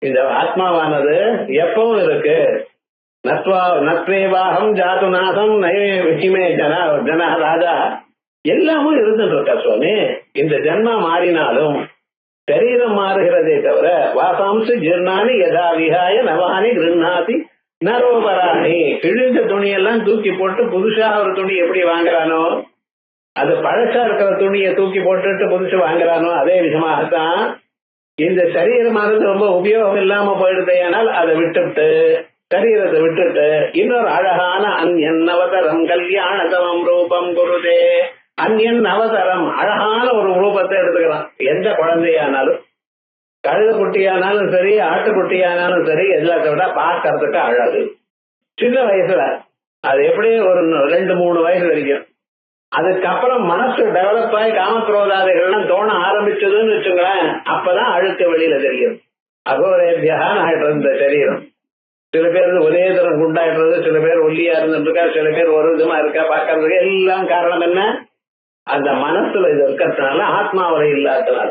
இந்த ஆத்மாவானது எப்பவும் இருக்கு. நத்வேவாகம் ஜாதுநாதம் நயமே ஜன ராஜா, எல்லாமும் இருந்துட்டு இருக்கா சுவாமி. இந்த ஜென்மா மாறினாலும் சரீரம் மாறுகிறதே தவிர, வாசாம்சு ஜீர்ணானி யதா விஹாய நவானி கிருண்ணாதி நரோபராணி. கிழிஞ்ச துணியெல்லாம் தூக்கி போட்டு புதுசா ஒரு துணி எப்படி வாங்குறானோ, அது பழசா இருக்கிற துணியை தூக்கி போட்டுட்டு புதுசு வாங்குறானோ, அதே விஷயமாகத்தான் இந்த சரீரமானது ரொம்ப உபயோகம் இல்லாம போயிடுதேனால் அதை விட்டுட்டு, சரீரத்தை விட்டுட்டு இன்னொரு அழகான அந்யன் அவதரம் கல்யாணதமம் ரூபம் குருதே. அந்யன் அவதரம், அழகான ஒரு ரூபத்தை எடுத்துக்கலாம். எந்த குழந்தையானாலும், கழுத குட்டியானாலும் சரி, ஆட்டுக்குட்டியானாலும் சரி, எல்லாத்த விட பார்க்கறதுக்கு அழகு. சின்ன வயசுல அது எப்படி ஒரு 2-3 வயசு வரைக்கும், அதுக்கப்புறம் மனசு டெவலப் ஆகி காமக்ரோதாதைகள்லாம் தோண ஆரம்பிச்சதுன்னு வச்சுங்களேன், அப்பதான் அழுக்க வெளியில தெரியும். அகோரேபியகான்னு ஆயிட்டு இருந்த சரீரம். சில பேர் ஒரே தரம் குண்டாயிடுறது, சில பேர் ஒல்லியா இருந்துருக்கா, சில பேர் ஒரு விதமா இருக்கா பாக்கிறதுக்கு. எல்லாம் காரணம் என்ன? அந்த மனசுல இது இருக்கிறதுனால, ஆத்மாவில இல்லாதனால.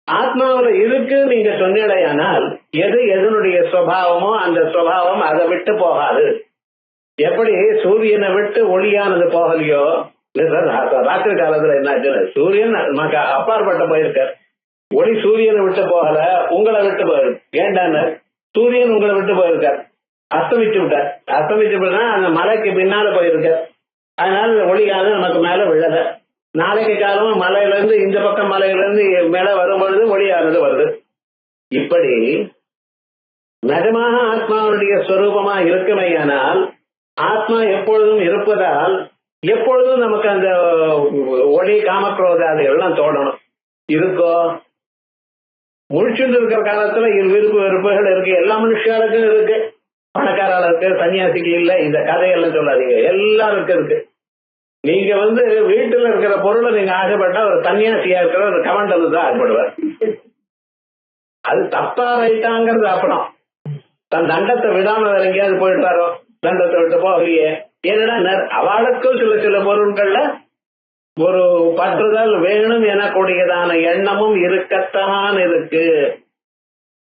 ஆத்மாவில இருக்கு நீங்க சொன்னீடையானால், எது எதனுடைய சுவாவமோ அந்த சுவாவம் அதை விட்டு போகாது. எப்படி சூரியனை விட்டு ஒளியானது போகலையோ, ராத்திரி காலத்துல என்னாச்சு, சூரியன் நமக்கு அப்பாற்பட்ட போயிருக்கார். ஒளி சூரியனை விட்டு போகல, உங்களை விட்டு போயிருக்கு. ஏண்டான்னு, சூரியன் உங்களை விட்டு போயிருக்கார், அஸ்தமிச்சு விட்டார். அஸ்தமிச்சு விட்டா அந்த மலைக்கு பின்னால போயிருக்கார். அதனால ஒளியானது நமக்கு மேல விழல. நாளைக்கு காலமா மலையில இருந்து இந்த பக்கம் மலையில இருந்து மேல வரும்பொழுது ஒளியானது வருது. இப்படி நிஜமாக ஆத்மாவுடைய ஸ்வரூபமா இருக்குமையானால், ஆத்மா எப்பொழுதும் இருப்பதால் எப்பொழுதும் நமக்கு அந்த ஒளி காமக்ரோதாதிகள்லாம் தோணணும். இருக்கோ? முழிச்சுட்டு இருக்கிற காலத்துல விருப்பு வெறுப்புகள் இருக்கு, எல்லா மனுஷர்களுக்கும் இருக்கு. பணக்காரர்களுக்கு, சன்னியாசிக்கு இல்ல, இந்த கதையெல்லாம் சொல்லாதீங்க, எல்லாருக்கும் இருக்கு. நீங்க வீட்டுல இருக்கிற பொருளை நீங்க ஆசைப்பட்டா ஒரு சன்னியாசியா இருக்கிற ஒரு கமண்டல் தான் ஆசைப்படுவார். அது தப்பா ரைட்டாங்கிறது அப்புறம். தன் தண்டத்தை விடாம வேற எங்கேயாவது போயிட்டாரோ, தண்டத்தை விட்டு போகலையே. ஏன்னா அவளுக்கும் சில சில பொருட்கள்ல ஒரு பற்றுதல் வேணும் எனக்கூடியதான எண்ணமும் இருக்கத்தான் இருக்கு.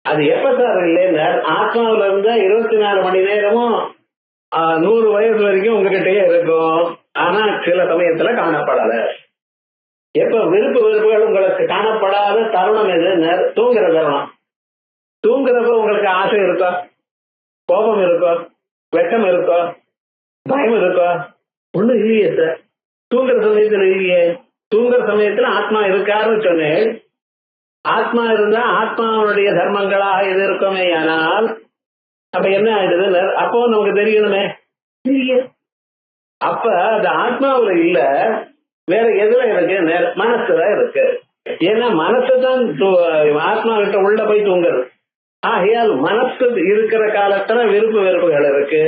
அது எப்ப சார் இல்லைன்னு, ஆத்மாவில இருந்தா 24 மணி நேரமும் 100 வயசு வரைக்கும் உங்ககிட்டயே இருக்கும். ஆனா சில சமயத்துல காணப்படாத. எப்ப விருப்பு வெறுப்புகள் உங்களுக்கு காணப்படாத தருணம் எதுன்னு, தூங்குற தருணம். தூங்குறப்ப உங்களுக்கு ஆசை இருக்கோ, கோபம் இருக்கோ, வெட்கம் இருக்கோ, பயம் இருக்கோ? ஒண்ணும் இல்லையே சார். தூங்குற சமயத்துல இல்லையே. தூங்குற சமயத்துல ஆத்மா இருக்காருன்னு சொன்னேன். ஆத்மா இருந்தா ஆத்மாவுடைய தர்மங்களாக இது இருக்குமே. ஆனால் அப்ப என்ன ஆயிடுது? அப்போ நமக்கு தெரியணுமே, இல்லையே. அப்ப அது ஆத்மாவுல இல்ல, வேற எதுல இருக்கு? மனசுல இருக்கு. ஏன்னா மனசுதான் ஆத்மா கிட்ட உள்ள போய் தூங்குறது. ஆகையால் மனசு இருக்கிற காலத்துல விருப்பு வெறுப்புகள் இருக்கு,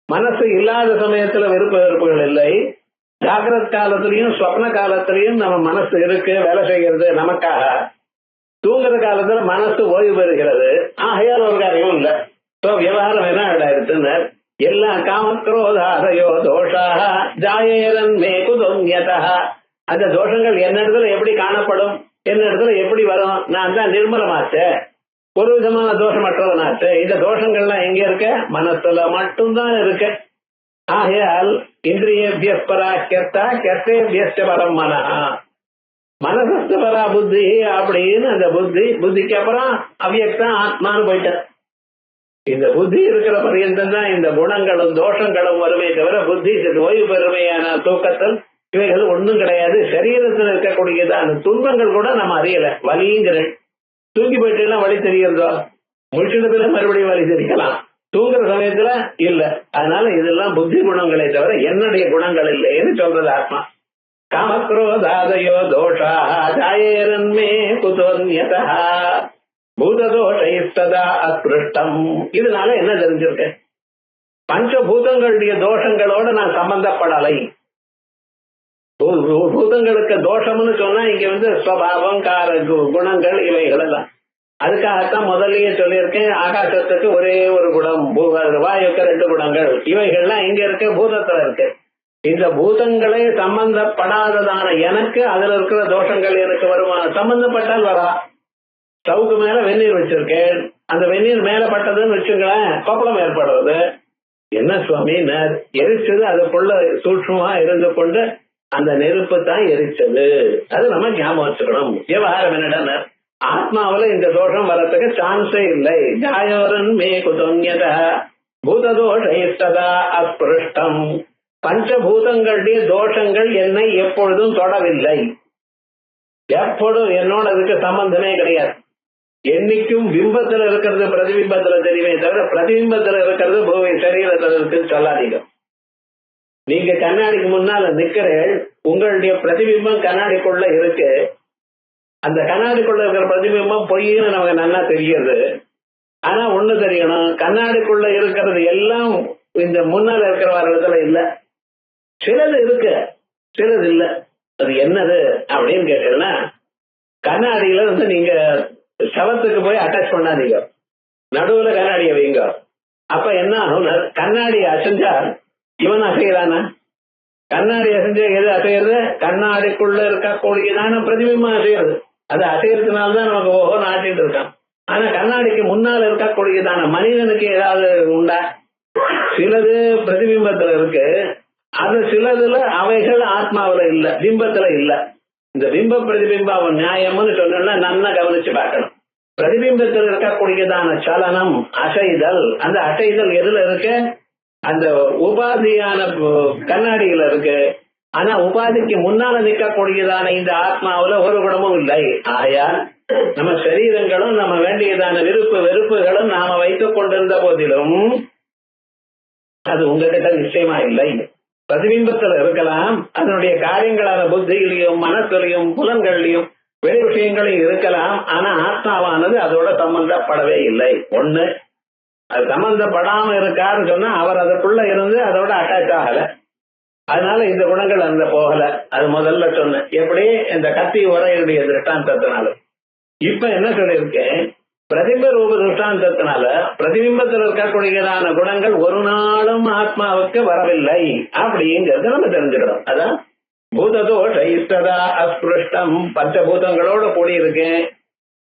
மனசு இல்லாத சமயத்துல விருப்ப வெறுப்புகள் இல்லை. ஜாகிரத காலத்திலையும் ஸ்வப்ன காலத்திலையும் நம்ம மனசு இருக்கு, வேலை செய்கிறது நமக்காக. தூங்குற காலத்துல மனசு ஓய்வு பெறுகிறது. ஆகையால் ஒரு காரியமும் இல்லை. விவகாரம் என்ன ஆயிடுச்சுன்னு, எல்லா காமக்ரோதாதயோ தோஷாக ஜாயேரன் மே குதோன்யதா. அந்த தோஷங்கள் என்ன இடத்துல எப்படி காணப்படும், என்ன இடத்துல எப்படி வரும்? நான் தான் நிர்மலமாச்சேன், ஒரு விதமான தோஷமற்றவனாச்சு. இந்த தோஷங்கள்லாம் எங்க இருக்க? மனசுல மட்டும்தான் இருக்கு. ஆகையால் இந்திரியபிய பராக்கியத்தா கர்த்தேபிய பரம் மனஹா. மனசு பரா புத்தி அப்படின்னு அந்த புத்திக்கு அப்புறம் அவ்யக்தா ஆத்மான்னு போயிட்ட. இந்த புத்தி இருக்கிற பரியந்தம் தான் இந்த குணங்களும் தோஷங்களும் வருமே தவிர, புத்தி ஓய்வு பெருமையான தூக்கத்தில் இவைகள் ஒன்றும் கிடையாது. சரீரத்தில் இருக்கக்கூடியதான துன்பங்கள் கூட நம்ம அறியல. வலிங்கிற தூங்கி போயிட்டு எல்லாம் வழி தெரியறதோ, முடிச்சிடத்துல மறுபடியும் வழி தெரியலாம், தூங்குற சமயத்துல இல்ல. அதனால இதெல்லாம் புத்தி குணங்களே தவிர என்னுடைய குணங்கள் இல்லைன்னு சொல்றது ஆத்மா. காமக்ரோதாதயோ தோஷா ஜாயேரன்மே குதோன்யதா பூததோஷைஸ்ததா அஸ்பிருஷ்டம். இதனால என்ன தெரிஞ்சிருக்கு? பஞ்சபூதங்களுடைய தோஷங்களோட நான் சம்பந்தப்படலை. பூதங்களுக்கு தோஷம்னு சொன்னா இங்க ஸ்வபாவம், குணங்கள் இவைகள் எல்லாம். அதுக்காகத்தான் முதல்லயே சொல்லியிருக்கேன், ஆகாசத்துக்கு ஒரே ஒரு குணம், வாயுக்கு 2 குணங்கள். இவைகள்லாம் எங்க இருக்கு? பூதத்துல இருக்கு. இந்த பூதங்களே சம்பந்தப்படாததான எனக்கு அதுல இருக்கிற தோஷங்கள் எனக்கு வருமா? சம்பந்தப்பட்டால் வரா. ஸ்டவுக்கு மேல வெந்நீர் வச்சிருக்கேன், அந்த வெந்நீர் மேல பட்டதுன்னு வச்சுங்களேன், கொப்பளம் ஏற்படுறது. என்ன சுவாமி, எரிச்சது அதுக்குள்ள சூட்சமா இருந்து கொண்டு அந்த நெருப்பு தான் எரிச்சது. அது நம்ம ஞாபகம் வச்சுக்கணும். விவகாரம் என்னடா, ஆத்மாவில இந்த தோஷம் வரத்துக்கு சான்ஸே இல்லை. ஜாயோரன் மே குதோன்யத பூததோஷா அஸ்பிருஷ்டம். பஞ்சபூதங்களுடைய தோஷங்கள் என்னை எப்பொழுதும் தொடவில்லை. எப்பொழுதும் என்னோட அதுக்கு சம்பந்தமே கிடையாது. என்னைக்கும் பிம்பத்துல இருக்கிறது பிரதிபிம்பத்துல தெரியுமே தவிர பிரதிபிம்பத்துல இருக்கிறது பூமி சரீரத்துல இருக்குன்னு சொல்லாதீங்க. நீங்க கண்ணாடிக்கு முன்னால நிக்கிறேன், உங்களுடைய பிரதிபிம்பம் கண்ணாடிக்குள்ள இருக்கு. அந்த கண்ணாடிக்குள்ள இருக்கிற பிரதிபிம்பம் பொய்ன்னு நமக்கு நல்லா தெரியுது. ஆனா ஒண்ணு தெரியணும், கண்ணாடிக்குள்ள இருக்கிறது எல்லாம் இந்த முன்னால இருக்கிறவர்களிடத்துல இல்ல. சிலது இருக்கு, சிலது இல்ல. அது என்னது அப்படின்னு கேட்டீங்கன்னா, கண்ணாடியில நீங்க சவத்துக்கு போய் அட்டாச் பண்ணாதீங்க, நடுவுல கண்ணாடியை வைங்க. அப்ப என்ன ஆகும், கண்ணாடி அசைஞ்சா இவன் அசைகிறானா? கண்ணாடி அசைஞ்சா எது அசைகிறது? கண்ணாடிக்குள்ள இருக்கக்கூடியதான பிரதிபிம்பம் அசைகிறது. அது அசைகிறதுனாலதான் நமக்கு ஓஹோ நாட்டிட்டு இருக்கான். ஆனா கண்ணாடிக்கு முன்னால் இருக்கக்கூடியதான மனிதனுக்கு ஏதாவது உண்டா? சிலது பிரதிபிம்பத்துல இருக்கு, அது சிலதுல அவைகள் ஆத்மாவில இல்ல, பிம்பத்துல இல்ல. இந்த பிம்ப பிரதிபிம்ப நியாயம்னு சொன்னா நல்லா கவனிச்சு பார்க்கணும். பிரதிபிம்பத்தில் இருக்கக்கூடியதான சலனம், அசைதல், அந்த அசைதல் எதுல இருக்கு? அந்த உபாதியான கண்ணாடியில இருக்கு. ஆனா உபாதிக்கு முன்னால நிற்கக்கூடியதான இந்த ஆத்மாவில ஒரு குணமும் இல்லை. ஆயால் நம்ம சரீரங்களும் நம்ம வேண்டியதான விருப்பு வெறுப்புகளும் நாம வைத்துக் கொண்டிருந்த போதிலும் அது உங்ககிட்ட நிச்சயமா இல்லை. பிரதிபிம்பத்துல இருக்கலாம், அதனுடைய காரியங்களான புத்தியிலையும் மனத்திலையும் புலன்கள்லையும் வெளி விஷயங்களையும் இருக்கலாம். ஆனா ஆத்மாவானது அதோட சம்பந்தப்படவே இல்லை. ஒண்ணு, அது சம்பந்தப்படாம இருக்காருன்னு சொன்னா அவர் அதுக்குள்ள இருந்து அதோட அட்டாச் ஆகல. அதனால இந்த குணங்கள் அந்த போகல. அது முதல்ல சொன்னேன். எப்படி? இந்த கத்தி உரையுடைய திருஷ்டாந்தத்தினால. இப்ப என்ன சொல்லியிருக்கேன், பிரதிபிம்ப ரூப திருஷ்டாந்தத்தினால பிரதிபிம்பத்தில் இருக்கக்கூடியதான குணங்கள் ஒரு நாளும் ஆத்மாவுக்கு வரவில்லை அப்படிங்கிறது நம்ம தெரிஞ்சுக்கிறோம். அதான் பூததோஷ இஷ்டதா அஸ்பிருஷ்டம். பஞ்சபூதங்களோட கூடியிருக்கேன்,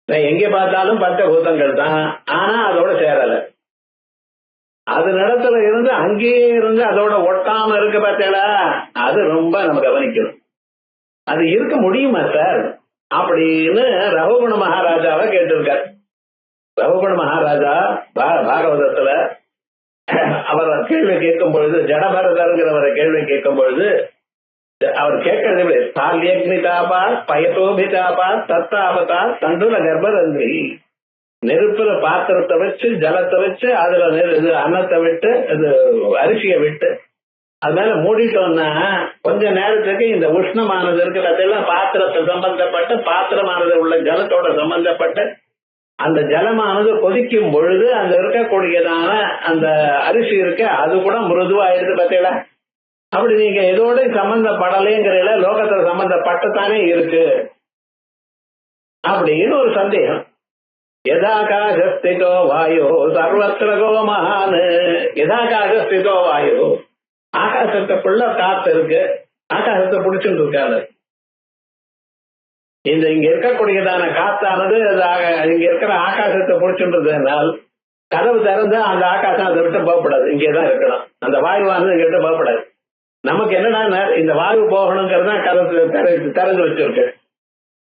நான் எங்க பார்த்தாலும் பஞ்சபூதங்கள் தான். ஆனா அதோட சேரல. அது நடத்துல இருந்து அங்கேயே இருந்து அதோட ஒட்டாம இருக்கு பார்த்தீங்களா? அது ரொம்ப நம்ம கவனிக்கணும். அது இருக்க முடியுமா சார் அப்படின்னு ரகுகுண மகாராஜாவை கேட்டிருக்கார். ரகுகுண மகாராஜா பாகவதத்துல அவர் கேள்வி கேட்கும் பொழுது, ஜடபரதருங்கிறவரை கேள்வி கேட்கும் பொழுது அவர் கேட்கறது தால்யக்னிதாபா பயத்தோபிதாபா தத்தாபதா தண்டுல கர்ப்பரந்தி. நெருப்புல பாத்திரத்தை வச்சு ஜலத்தை வச்சு அதுல அன்னத்தை விட்டு அது அரிசியை விட்டு அது மேல மூடிட்டோம்னா கொஞ்ச நேரத்துக்கு இந்த உஷ்ணமானது இருக்கு அதெல்லாம் பாத்திரத்தை சம்பந்தப்பட்டு பாத்திரமானது உள்ள ஜலத்தோட சம்பந்தப்பட்டு அந்த ஜலமானது கொதிக்கும் பொழுது அந்த இருக்கக்கூடியதான அந்த அரிசி இருக்கு அது கூட மிருதுவாயிருக்கு பார்த்தீங்களா? அப்படி நீங்க எதோட சம்பந்தப்படலைங்கிற லோகத்துல சம்பந்தப்பட்டுத்தானே இருக்கு அப்படின்னு ஒரு சந்தேகம். யதாகாசஸ்திதோ வாயோ சர்வத்திரகோ மகான். யதாகாசஸ்திதோ வாயோ, ஆகாசத்துக்குள்ள காத்து இருக்கு, ஆகாசத்தை பிடிச்சுட்டு இருக்காது. இங்க இருக்கக்கூடியதான காத்தானது இங்க இருக்கிற ஆகாசத்தை பிடிச்சுன்றதுனால் கதவு திறந்து அந்த ஆகாசம் அதை விட்டு போகப்படாது, இங்கேதான் இருக்கணும். அந்த வாயுவானது இங்க விட்டு போகப்படாது. நமக்கு என்னன்னா இந்த வாயு போகணுங்கிறதா கதவு திறந்து வச்சிருக்கு.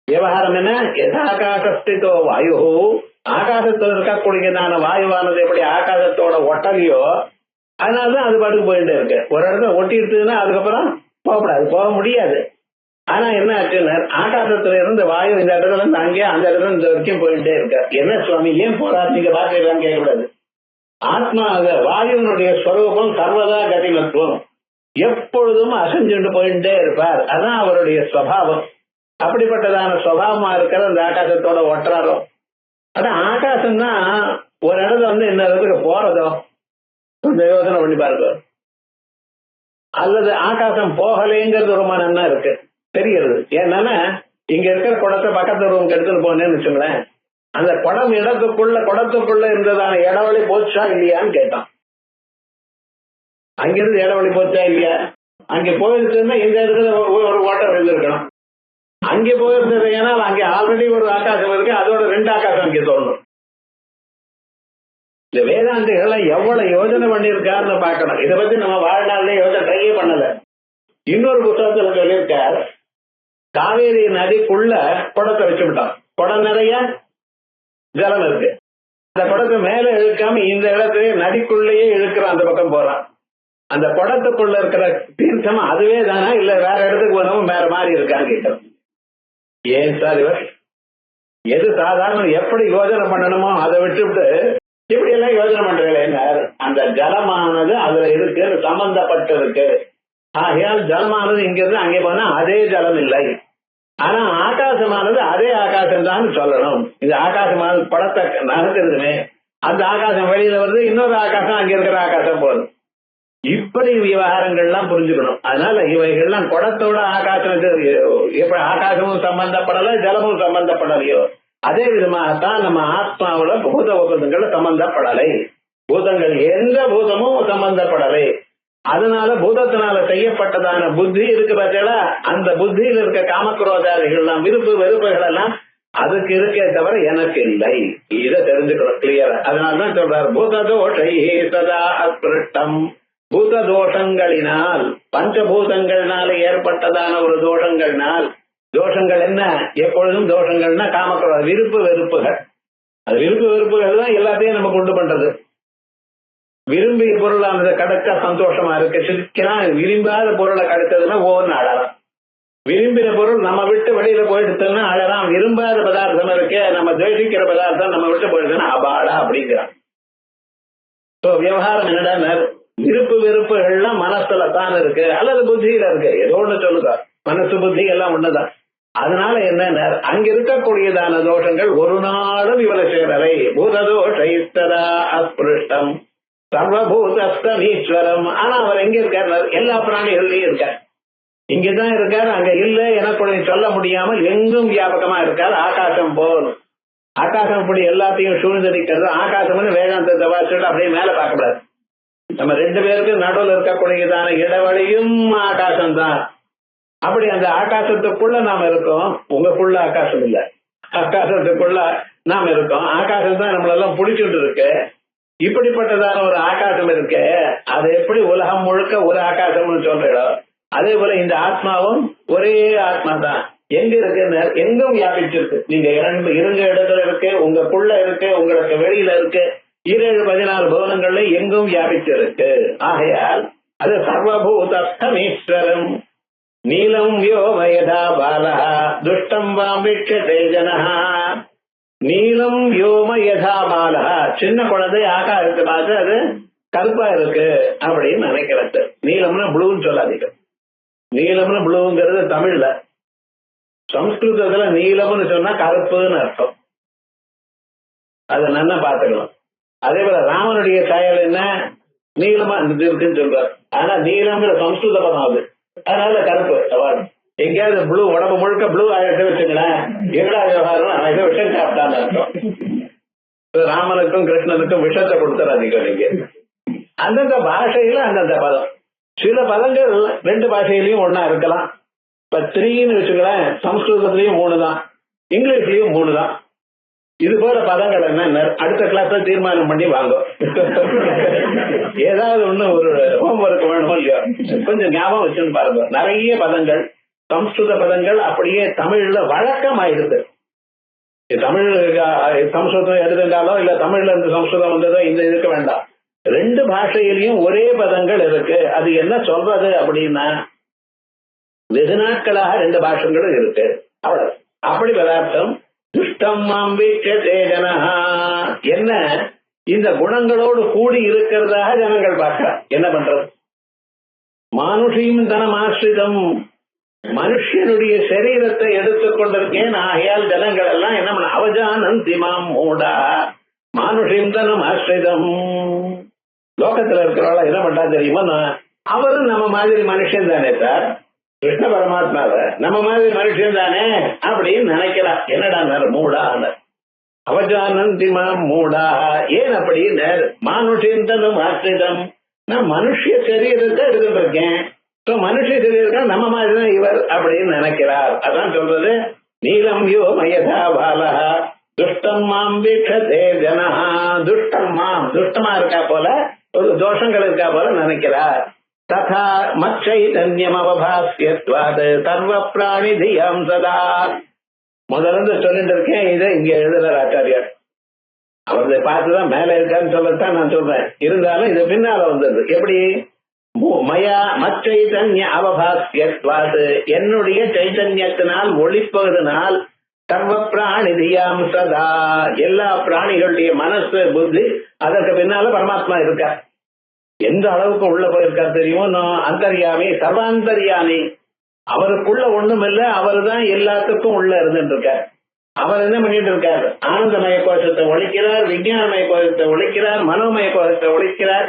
விவகாரம் என்ன? யதாகாசஸ்திதோ வாயு, ஆகாசத்துல இருக்கக்கூடியதான வாயுவானது எப்படி ஆகாசத்தோட ஒட்டலையோ அதனாலதான் அது பாட்டுக்கு போயிட்டே இருக்கு. ஒரு இடத்துல ஒட்டிடுதுன்னா அதுக்கப்புறம் போகப்படாது, போக முடியாது. ஆனா என்ன ஆச்சுன்னா ஆகாசத்துல இருந்து வாயு இந்த இடத்துல இருந்து அங்கே அந்த இடத்துல இந்த வரைக்கும் போயிட்டே இருக்கு. என்ன சுவாமி ஏன் போறாரு நீங்க பாத்துக்கலான்னு கேட்கக்கூடாது. ஆத்மா வாயுனுடைய ஸ்வரூபம் சர்வதா கதிமத்துவம், எப்பொழுதும் அசைஞ்சுட்டு போயிட்டே இருப்பார். அதான் அவருடைய ஸ்வபாவம். அப்படிப்பட்டதான சுபாவமா இருக்கிற அந்த ஆகாசத்தோட ஒட்டுறாரோ. ஆனா ஆகாசம் தான் ஒரு இடத்துல இன்னொரு இடத்துக்கு போறதோ கொஞ்சம் யோசனை பண்ணி பாருங்க. அல்லது ஆகாசம் போகலைங்கிறது ரொம்ப நன்னா இருக்கு தெரிகிறது. ஏன்னா இங்க இருக்கிற குடத்தை பக்கத்து ரூமுக்கு எடுத்துட்டு போனேன்னு வச்சுங்களேன், அந்த குடம் குடத்துக்குள்ள இருந்ததான இடவழி போச்சா இல்லையான்னு கேட்டான். அங்கிருந்து இடவழி போச்சா இல்லையா, அங்க போயிருச்சுன்னா இந்த இடத்துல ஒரு ஓட்டம் இருந்திருக்கணும். அங்கே போயிருந்தது ஏன்னா அங்கே ஆல்ரெடி ஒரு ஆகாசம் இருக்கு, அதோட 2 ஆகாசம் அங்கே தோணும். இந்த வேதாந்திகள் எவ்வளவு யோஜனை பண்ணிருக்காருன்னு பாக்கணும். இதை பத்தி நம்ம வாழ்நாள்ல யோசனை ட்ரையே பண்ணல. இன்னொரு புத்தகத்துல சொல்லியிருக்கார், காவேரி நதிக்குள்ள குடத்தை வச்சு விட்டான், குடம் நிறைய ஜலம் இருக்கு, அந்த குடத்தை மேல இழுக்காம இந்த இடத்துல நதிக்குள்ளேயே இழுக்கிற அந்த பக்கம் போறான். அந்த குடத்துக்குள்ள இருக்கிற தீர்த்தம் அதுவே தானா இல்ல வேற இடத்துக்கு போனவும் வேற மாதிரி இருக்கான்னு கேட்கிறோம். ஏன் சார் இவர் எது சாதாரண எப்படி யோஜனை பண்ணணுமோ அதை விட்டுவிட்டு இப்படி எல்லாம் யோஜனை பண்றீங்களே, அந்த ஜலமானது அதுல இருக்கு, சம்பந்தப்பட்டு இருக்கு. ஆகையால் ஜலமானது இங்க இருந்து அங்கே போனா அதே ஜலம் இல்லை, ஆனா ஆகாசமானது அதே ஆகாசம் தான் சொல்லணும். இந்த ஆகாசமானது படத்தை நகர்த்துறதுமே அந்த ஆகாசம் வெளியில வருது, இன்னொரு ஆகாசம் அங்க இருக்கிற ஆகாசம் போகுது. இப்படி விவகாரங்கள்லாம் புரிஞ்சுக்கணும். அதனால இவைகள்லாம் குடத்தோட ஆகாசம் எப்படி ஆகாசமும் சம்பந்தப்படலை ஜலமும் சம்பந்தப்படலையோ அதே விதமாகத்தான் நம்ம ஆத்மாவில பூதங்கள் சம்பந்தப்படலை, பூதங்கள் எந்த பூதமும் சம்பந்தப்படலை. அதனால பூதத்தினால செய்யப்பட்டதான புத்தி இருக்கு பார்த்தா, அந்த புத்தியில் இருக்க காமக்ரோதாதிகள்லாம் விருப்பு வெறுப்புகள் எல்லாம் அதுக்கு இருக்கே தவிர எனக்கு இல்லை. இதை தெரிஞ்சுக்கணும் கிளியரா. அதனால்தான் சொல்றாரு, பூததோஷை சதா அஸ்பிருஷ்டம், பூத தோஷங்களினால் பஞ்சபூதங்கள்னால ஏற்பட்டதான ஒரு தோஷங்கள்னால், தோஷங்கள் என்ன எப்பொழுதும் தோஷங்கள்னா காமக்ரோத விருப்பு வெறுப்புகள். அது விருப்பு வெறுப்புகள் தான் எல்லாத்தையும் நம்ம கொண்டு பண்றது. விரும்பிய பொருள் அந்த கிடைச்சா சந்தோஷமா இருக்கு சிரிக்கலாம், விரும்பாத பொருளை கிடைச்சதுன்னா ஓன்னு அழலாம். விரும்பின பொருள் நம்ம விட்டு வெளியில போயிடுச்சுன்னா அழலாம். விரும்பாத பதார்த்தம் இருக்கு, நம்ம துவேஷிக்கிற பதார்த்தம் நம்ம விட்டு போயிடுச்சுன்னா அபாடா அப்படிங்கிறான். விவகாரம் என்னடா, விருப்பு வெறுப்புகள்லாம் மனசுல தான் இருக்கு அல்லது புத்தியில இருக்கு, ஏதோ ஒண்ணு சொல்லுதா, மனசு புத்தி எல்லாம் ஒண்ணுதான். அதனால என்ன, அங்க இருக்கக்கூடியதான தோஷங்கள் ஒரு நாளும் இவரை சேரலை. பூததோஷைஸ்தரா அஸ்பிருஷ்டம் சர்வபூதஸ்தமீஸ்வரம். ஆனா அவர் எங்க இருக்காரு, எல்லா பிராணிகள்லயும் இருக்கார். இங்கதான் இருக்காரு, அங்க இல்ல எனக்கு சொல்ல முடியாமல் எங்கும் வியாபகமா இருக்காரு. ஆகாசம் போல் ஆகாசம் இப்படி எல்லாத்தையும் சூழ்ந்திருக்கிறது. ஆகாசம்னு வேதாந்தத்தை வாசிட்டு அப்படியே மேல பார்க்கக்கூடாது. நம்ம 2 பேருக்கு நடுவில் இருக்கக்கூடியதான இடைவெளியும் ஆகாசம் தான். அப்படி அந்த ஆகாசத்துக்குள்ள நாம இருக்கோம். உங்களுக்குள்ள ஆகாசம் இல்ல, ஆகாசத்துக்குள்ள நாம இருக்கோம். ஆகாசம் தான் நம்மளெல்லாம் பிடிச்சிட்டு இருக்கு. இப்படிப்பட்டதான ஒரு ஆகாசம் இருக்கு, அது எப்படி உலகம் முழுக்க ஒரு ஆகாசம்னு சொல்றோம், அதே போல இந்த ஆத்மாவும் ஒரே ஆத்மா தான். எங்க இருக்கு, எங்கும் வியாபிச்சிருக்கு. நீங்க இருந்த இடத்துல இருக்கு, உங்களுக்குள்ள இருக்கு, உங்களுக்கு வெளியில இருக்கு, 17-14 புவனங்கள்ல எங்கும் வியாபிச்சிருக்கு. ஆகையால் அது சர்வபூதஸ்தமீஸ்வரம். நீலம் வ்யோமயதா பாலா துஷ்டம் வாமிட்சதே ஜனஹா. நீலம் வ்யோம யதா பாலா, சின்ன குழந்தை ஆகாசத்தை பார்த்து அது கருப்பா இருக்கு அப்படின்னு நினைக்கிறது. நீலம்னா ப்ளூன்னு சொல்லாதீங்க. நீலம்னு ப்ளூங்கிறது தமிழ்ல, சம்ஸ்கிருதத்துல நீலம்னு சொன்னா கருப்புன்னு அர்த்தம். அதை நல்லா பார்த்துக்கலாம். அதே போல ராமனுடைய சாயல் என்ன, நீளமா இருக்குன்னு சொல்றாரு. ஆனா நீளம்ங்கிற சம்ஸ்கிருத பதம் அது, அதனால கருப்பு. எங்கேயாவது ப்ளூ உடம்பு முழுக்க ப்ளூ ஆகிட்டு வச்சுங்களேன், எங்கடா விவகாரம் ஏதோ விஷம் சாப்பிட்டான்னு அர்த்தம். ராமனுக்கும் கிருஷ்ணனுக்கும் விஷத்தை கொடுத்துறாதீங்க நீங்க. அந்தந்த பாஷையில அந்தந்த பதம். சில பதங்கள் 2 பாஷையிலையும் ஒன்னா இருக்கலாம். இப்ப 3ன்னு வச்சுங்களேன், சம்ஸ்கிருதத்திலையும் 3 தான், இங்கிலீஷ்லயும் 3 தான். இது போல பதங்கள் என்ன அடுத்த கிளாஸ்ல தீர்மானம் பண்ணி வாங்க. ஏதாவது ஒண்ணு ஒரு ஹோம்ஒர்க் வேணுமோ இல்லையோ, கொஞ்சம் ஞாபகம் வச்சுன்னு பாருங்க. நிறைய பதங்கள் சம்ஸ்கிருத பதங்கள் அப்படியே தமிழ்ல வழக்கமாயிடுது. தமிழ் சம்ஸ்கிருதம் எடுத்துட்டாலோ இல்ல தமிழ்ல இருந்து சம்ஸ்கிருதம் வந்ததோ இந்த இருக்க வேண்டாம். 2 பாஷையிலையும் ஒரே பதங்கள் இருக்கு. அது என்ன சொல்றது அப்படின்னா, வெகு நாட்களாக 2 பாஷங்களும் இருக்கு, அவ்வளவு. அப்படி பதார்த்தம் துஷ்டம் மாம்பிச்சதே ஜனஹா. என்ன, இந்த குணங்களோடு கூடி இருக்கிறதாக ஜனங்கள் பார்க்கிறார். என்ன பண்றது, மானுஷியும் தனம் ஆசிரிதம், மனுஷனுடைய சரீரத்தை எடுத்துக்கொண்டிருக்கேன். ஆகையால் ஜனங்கள் எல்லாம் என்ன பண்ண, அவஜானந்திமாம் மூடா மானுஷியும் தனம் ஆசிரிதம். லோகத்துல இருக்கிறவள என்ன பண்ணா தெரியுமா, நான் அவரும் நம்ம மாதிரி மனுஷன் தானே சார், கிருஷ்ண பரமாத்மாவ நம்ம மாதிரி மனுஷன் தானே அப்படின்னு நினைக்கிறார். என்னடா மூடா அவஜானந்திமா மூடா, ஏன் அப்படின்னு மானுஷிந்தனும் ஆசிரிதம், நான் மனுஷ சரீரத்தை எடுத்துட்டு இருக்கேன், மனுஷ சரீரம் நம்ம மாதிரிதான் இவர் அப்படின்னு நினைக்கிறார். அதான் சொல்றது, நீலம் யோ மயதா பாலா துஷ்டம் மாம் வீட்சதே ஜனஹா, துஷ்டம் மாம் துஷ்டமா இருக்கா போல, ஒரு தோஷங்கள் இருக்கா போல நினைக்கிறார். ததா மச்சைதன்யம் அவபாஸ்யத்வாத் சர்வ பிராணி தியம் சதா. முதல்ல சொல்லிட்டு இருக்கேன், இதை இங்க எழுதுறார் ஆச்சாரியார். அவரது பார்த்துதான் மேல இருக்கான்னு சொல்லத்தான் நான் சொல்றேன். இருந்தாலும் இது பின்னால வந்தது. எப்படி மயா மச்சைதன்ய அவபாஸ்யத்வாத், என்னுடைய சைதன்யத்தினால் ஒளிப்பதனால் சர்வ பிராணி தியாம் சதா, எல்லா பிராணிகளுடைய மனசு புத்தி அதற்கு பின்னால பரமாத்மா இருக்கார். எந்த அளவுக்கு உள்ள போயிருக்கார் தெரியுமோ, நான் அந்தர்யாமி சர்வாந்தர்யாமி, அவருக்குள்ள ஒண்ணும் இல்ல, அவரு தான் எல்லாத்துக்கும் உள்ள இருந்துட்டு இருக்கார். அவர் என்ன பண்ணிட்டு இருக்கார், ஆனந்தமய கோஷத்தை ஒழிக்கிறார், விஞ்ஞானமய கோஷத்தை ஒழிக்கிறார், மனோமய கோஷத்தை ஒழிக்கிறார்,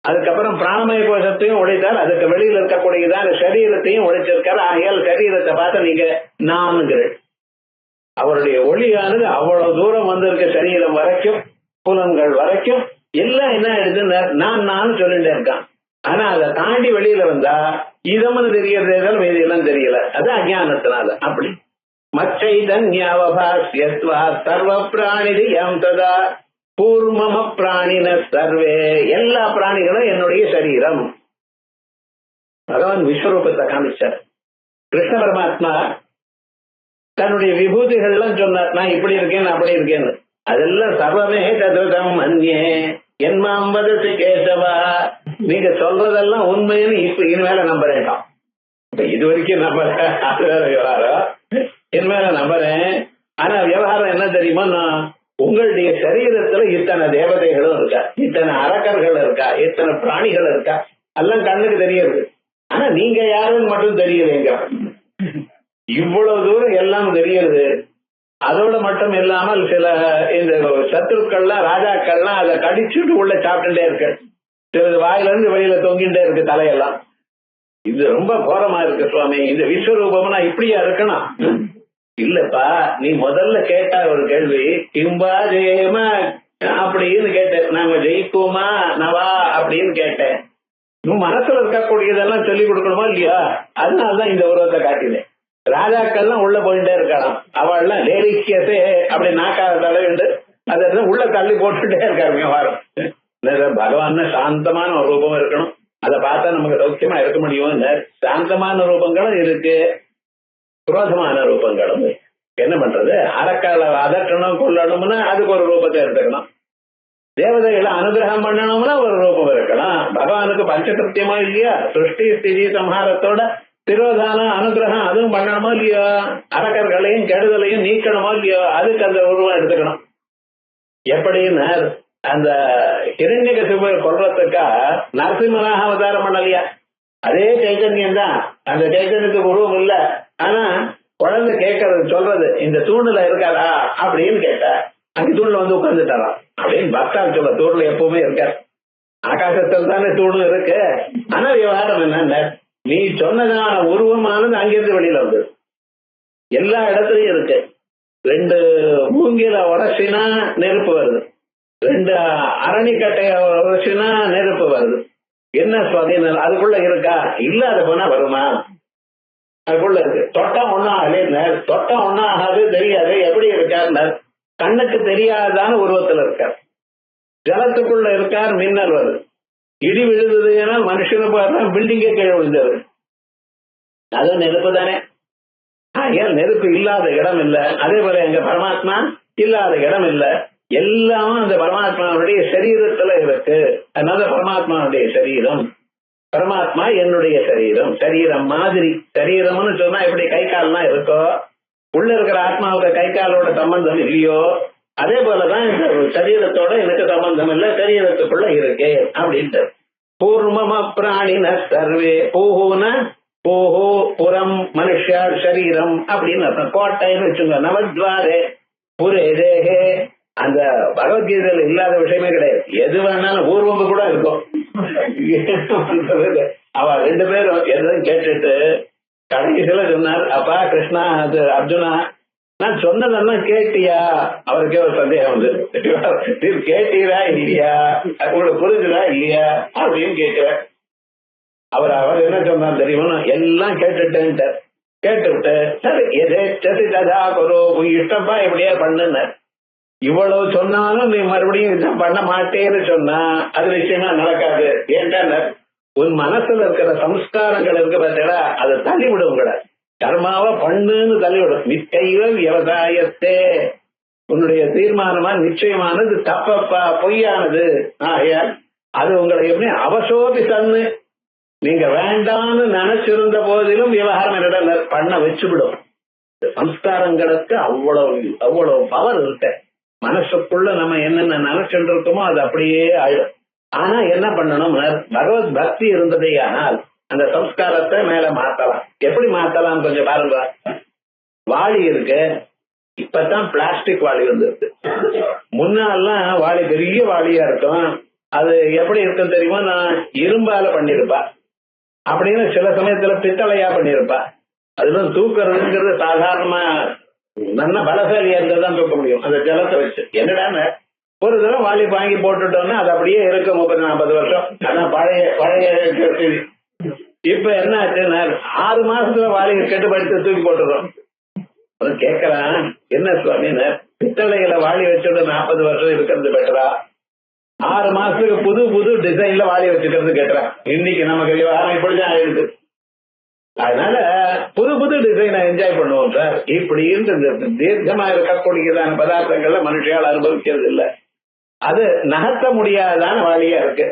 அதுக்கப்புறம் பிராணமய கோஷத்தையும் ஒழித்தார், அதுக்கு வெளியில இருக்கக்கூடியதான் சரீரத்தையும் ஒழிச்சிருக்கார். ஆகையால் சரீரத்தை பார்த்து நீங்க நான்கிறேன். அவருடைய ஒளியானது அவ்வளவு தூரம் வந்திருக்க, சரீரம் வரைக்கும் புலன்கள் வரைக்கும் எல்லாம் என்ன ஆயிடுது, நான் சொல்லிட்டே இருக்கான். ஆனா அதை தாண்டி வெளியில வந்தா இதம்னு தெரியறதே மீதியெல்லாம் தெரியல, அது அஜானத்தினால. அப்படி மச்சைதன்யாவபாஸ்யத்வா சர்வ பிராணி தியம் ததா பூர்வம பிராணின சர்வே, எல்லா பிராணிகளும் என்னுடைய சரீரம். பகவான் விஸ்வரூபத்தை காமிச்சார். கிருஷ்ண பரமாத்மா தன்னுடைய விபூதிகள்லாம் சொன்னார், நான் இப்படி இருக்கேன் அப்படி இருக்கேன்னு. அதெல்லாம் சர்வமே ததுதம் அந்யே என்மாம் வதசி கேசவா, நீங்க சொல்றதெல்லாம் உண்மைன்னு இப்ப இனிமேல நம்புறேன். இது வரைக்கும் நம்புறேன், அது வேற விவகாரம், இனிமேல நம்புறேன். ஆனா விவகாரம் என்ன தெரியுமா, உங்களுடைய சரீரத்துல இத்தனை தேவதைகளும் இருக்கா, இத்தனை அரக்கர்கள் இருக்கா, இத்தனை பிராணிகள் இருக்கா, எல்லாம் கண்ணுக்கு தெரியுது. ஆனா நீங்க யாருன்னு மட்டும் தெரியலைங்க. இவ்வளவு தூரம் எல்லாம் தெரியுது. அதோட மட்டும் இல்லாமல் சில இந்த சத்துருக்கள்லாம் ராஜாக்கள்லாம் அதை கடிச்சுட்டு உள்ள சாப்பிட்டுட்டே இருக்கு, சிலது வாயில இருந்து வெளியில தொங்கிட்டே இருக்கு தலையெல்லாம். இது ரொம்ப கோரமா இருக்கு சுவாமி, இந்த விஸ்வரூபம்னா இப்படியா இருக்கணும்? இல்லப்பா, நீ முதல்ல கேட்டா ஒரு கேள்வி, கிம்பா ஜெயம அப்படின்னு கேட்டேன், நாங்க ஜெயிக்குமா நவா அப்படின்னு கேட்டேன். நீ மனசுல இருக்கக்கூடியதெல்லாம் சொல்லிக் கொடுக்கணுமா இல்லையா? அதனாலதான் இந்த உருவத்தை காட்டினேன். ராஜாக்கள்லாம் உள்ள போயிட்டே இருக்கலாம், அவள்லாம் லேரிக்கே அப்படி நாக்காத தலைவிண்டு அதை உள்ள தள்ளி போட்டுட்டே இருக்காரு விவகாரம். பகவான் சாந்தமான ஒரு ரூபம் இருக்கணும், அதை பார்த்தா நமக்கு சௌக்கியமா இருக்க முடியும். சாந்தமான ரூபங்களும் இருக்கு, குரோதமான ரூபங்களும். என்ன பண்றது, அரக்கால அதட்டணும் கொள்ளணும்னா அதுக்கு ஒரு ரூபத்தை எடுத்துக்கணும், தேவதைகளை அனுகிரகம் பண்ணணும்னா ஒரு ரூபம் இருக்கலாம். பகவானுக்கு பஞ்சகிருத்தியமா இல்லையா, சிருஷ்டி ஸ்திதி சம்ஹாரத்தோட திரோதான அனுகிரகம் அதுவும் பண்ணணுமோ இல்லையோ, அரக்கர்களையும் கெடுதலையும் நீக்கணுமோ இல்லையோ, அதுக்கு அந்த உருவம் எடுத்துக்கணும். எப்படின்னு அந்த ஹிரண்யகசிபு கொல்றதுக்கா நரசிம்மனாக அவதாரம் பண்ணலையா, அதே சைத்தன்யம் தான். அந்த சைத்தன்யத்துக்கு உருவம் இல்ல, ஆனா குழந்தை கேட்கறது சொல்றது, இந்த தூணுல இருக்காரா அப்படின்னு கேட்டா அங்க தூண்ல வந்து உட்கார்ந்துட்டாராம் அப்படின்னு பக்தால் சொல்ல. தூண்ல எப்பவுமே இருக்காரு, ஆகாசத்தில் தானே தூணு இருக்கு. ஆனா விவகாரம் என்ன, நீ சொன்னதான உருவமானது அங்கிருந்து வெளியில வந்து எல்லா இடத்துலயும் இருக்கு. 2 மூங்கில உடச்சினா நெருப்பு வருது, 2 அரணிக்கட்டைய உடச்சினா நெருப்பு வருது. என்ன சுவாதீனம் அதுக்குள்ள இருக்கா? இல்லாத போனா வருமா? அதுக்குள்ள இருக்கு. தொட்டம் ஒன்னும் ஆகல, தொட்டம் ஒன்னும் ஆகாது, தெரியாது. எப்படி இருக்கார்? கண்ணுக்கு தெரியாதான உருவத்துல இருக்கார். ஜலத்துக்குள்ள இருக்கார், மின்னல் வருது, இடி விழுந்ததுன்னா மனுஷனை பார்த்தா பில்டிங்கே கீழே விழுந்தது, அது நெருப்பு தானே. ஏன் நெருப்பு இல்லாத இடம் இல்ல, அதே போல எங்க பரமாத்மா இல்லாத இடம் இல்ல, எல்லாமும் அந்த பரமாத்மாவுடைய சரீரத்துல இருக்கு. அதனால பரமாத்மாவுடைய சரீரம், பரமாத்மா என்னுடைய சரீரம், சரீரம் மாதிரி. சரீரம்னு சொன்னா எப்படி கை கால்லாம் இருக்கோ, உள்ள இருக்கிற ஆத்மாவுக்கு கை காலோட சம்பந்தம் இல்லையோ, அதே போலதான் இந்த சரீரத்தோட எனக்கு சம்பந்தம் இல்ல, சரீரத்துக்குள்ள இருக்கு அப்படின்ட்டு. பூர்வம பிராணின சர்வே, பூஹூன பூஹோ புறம் மனுஷ சரீரம் அப்படின்னு அர்த்தம். கோட்டைன்னு வச்சுங்க, நவத்வாரே புரே தேகே. அந்த பகவத்கீதையில இல்லாத விஷயமே கிடையாது, எது வேணாலும் ஊர்வம்பு கூட இருக்கும். அவ ரெண்டு பேரும் எதுவும் கேட்டுட்டு கடைசியில சொன்னார், அப்பா கிருஷ்ணா, அது அர்ஜுனா, நான் சொன்னதெல்லாம் கேட்டியா? அவருக்கே ஒரு சந்தேகம் வந்து, நீ கேட்டீரா இல்லையா, உங்களுக்கு புரிஞ்சுதா இல்லையா அப்படின்னு கேட்கிற. அவர் என்ன சொன்னார் தெரியுமா? எல்லாம் கேட்டுட்டேன்ட்டு கேட்டு விட்டு, சரி எதேச்சதி ததா குரு, இஷ்டப்பா எப்படியா பண்ணுன. இவ்வளவு சொன்னாலும் நீ மறுபடியும் இதை பண்ண மாட்டேன்னு சொன்னா அது நிச்சயமா நடக்காது. ஏன்டா உன் மனசுல இருக்கிற சம்ஸ்காரங்கள் இருக்கு பார்த்தா அதை தள்ளிவிடும். உங்களை கர்மாவை பண்ணுன்னு தள்ளிவிடும். மிக்கைவ விவசாயத்தே, உன்னுடைய தீர்மானமா நிச்சயமானது தப்பப்பா, பொய்யானது. அது உங்களை எப்படி அவசோபி தன்னு, நீங்க வேண்டான்னு நினைச்சிருந்த போதிலும் விவகாரம் என்னிடம் பண்ண வச்சுவிடும். சம்ஸ்காரங்களுக்கு அவ்வளவு பவர் இருக்க. மனசுக்குள்ள நம்ம என்னென்ன நினைச்சுட்டு இருக்கோமோ அது அப்படியே ஆயிடும். ஆனா என்ன பண்ணணும், பகவத் பக்தி இருந்ததே ஆனால் அந்த சம்ஸ்காரத்தை மேல மாத்தலாம். எப்படி மாத்தலாம் கொஞ்சம் பாருங்க. வாளி இருக்கு, இப்பதான் பிளாஸ்டிக் வாளி வந்துருக்கு. முன்னாலாம் வாளி பெரிய வாளியா இருக்கும். அது எப்படி இருக்குன்னு தெரியுமா? நான் இரும்பால பண்ணிருப்பா, அப்படின்னு சில சமயத்துல பித்தளையா பண்ணிருப்பா. அதுதான் தூக்குறதுங்கிறது சாதாரணமா நல்ல பலசாலியா இருந்தாதான் தூக்க முடியும் அந்த ஜலத்தை வச்சு. என்னடான்னு ஒரு தடவை வாளி வாங்கி போட்டுட்டோம்னா அது அப்படியே இருக்கும் 30-40 வருஷம். அதான் பழைய இப்ப என்ன ஆச்சுன்னா 6 மாசத்துல வாளி கெட்டுப்படுத்தி தூக்கி போட்டுறோம். கேட்கறான், என்ன சுவாமின்னு, பித்தளைகளை வாளி வச்சுட்டு 40 வருஷம் இருக்கிறது பெட்டரா, 6 மாசத்துக்கு புது டிசைன்ல வாளி வச்சுக்கிறது கேட்கறான். இன்னைக்கு நமக்கு விவகாரம் இப்படிதான் ஆயிடுது. அதனால புது டிசைனை என்ஜாய் பண்ணுவோம் சார். இப்படி இருந்து தீர்க்கமா இருக்கக்கூடியதான பதார்த்தங்கள்ல மனுஷியால் அனுபவிக்கிறது இல்லை. அது நகர்த்த முடியாதான வாளியா இருக்கு.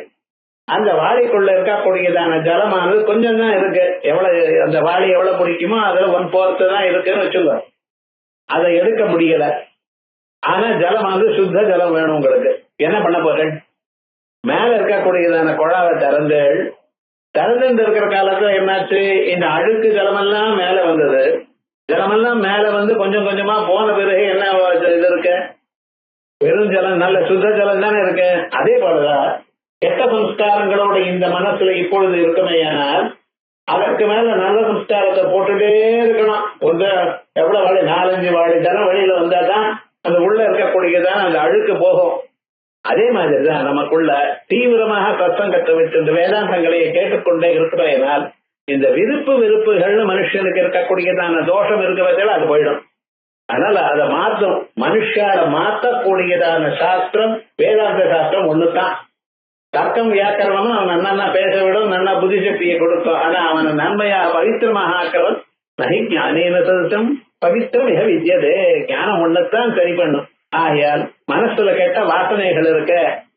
அந்த வாளிக்குள்ள இருக்கக்கூடியதான ஜலமானது கொஞ்சம் தான் இருக்கு. எவ்வளவு அந்த வாளி எவ்வளவு பிடிக்குமோ அதுல 1/4 தான் இருக்குன்னு வச்சுக்கோ. அதை எடுக்க முடியல. ஆனா ஜலமானது சுத்த ஜலம் வேணும். உங்களுக்கு என்ன பண்ண போறேன்? மேல இருக்கக்கூடியதான குழாவை திறந்து இருக்கிற காலத்துல என்னாச்சு, இந்த அழுக்கு ஜலமெல்லாம் மேல வந்தது. ஜலமெல்லாம் மேல வந்து கொஞ்சம் கொஞ்சமா போன பிறகு என்ன இது இருக்கு, வெறும் ஜலம், நல்ல சுத்த ஜலம் தானே இருக்கு. அதே போலதான் கெட்ட சம்ஸ்காரங்களோட இந்த மனசுல இப்பொழுது இருக்குமேயானால் அதற்கு மேல நல்ல சம்ஸ்காரத்தை போட்டுட்டே இருக்கணும். எவ்வளவு வாழி, 4-5 வாழி ஜலம் வெளியில வந்தாதான் அந்த உள்ள இருக்கக்கூடியதான் அந்த அழுக்கு போகும். அதே மாதிரிதான் நமக்குள்ள தீவிரமாக சத்சங்கத்தை விட்டு வேதாந்தங்களை கேட்டுக்கொண்டே இருக்கிறதுனால் இந்த விருப்புகள் மனுஷனுக்கு இருக்கக்கூடியதான தோஷம் இருக்கிறதால அது போயிடும். அதனால அதை மாற்றும். மனுஷால மாற்றக்கூடியதான சாஸ்திரம் வேதாந்த சாஸ்திரம் ஒண்ணுதான். தர்க்கம் வியாக்கரணமும் அவன் நன்னா பேச விடும், நன்னா புத்திசக்தியை கொடுக்கும். ஆனா அவனை நன்மையாக பவித்திரமாக ஆக்கவன் நகை ஞானேன சதம் பவித்திரம் மிக வித்தியதே. ஞானம் ஒண்ணுத்தான் சரி பண்ணும். ஆகையால் மனசுல கெட்ட வாசனைகள் இருக்க,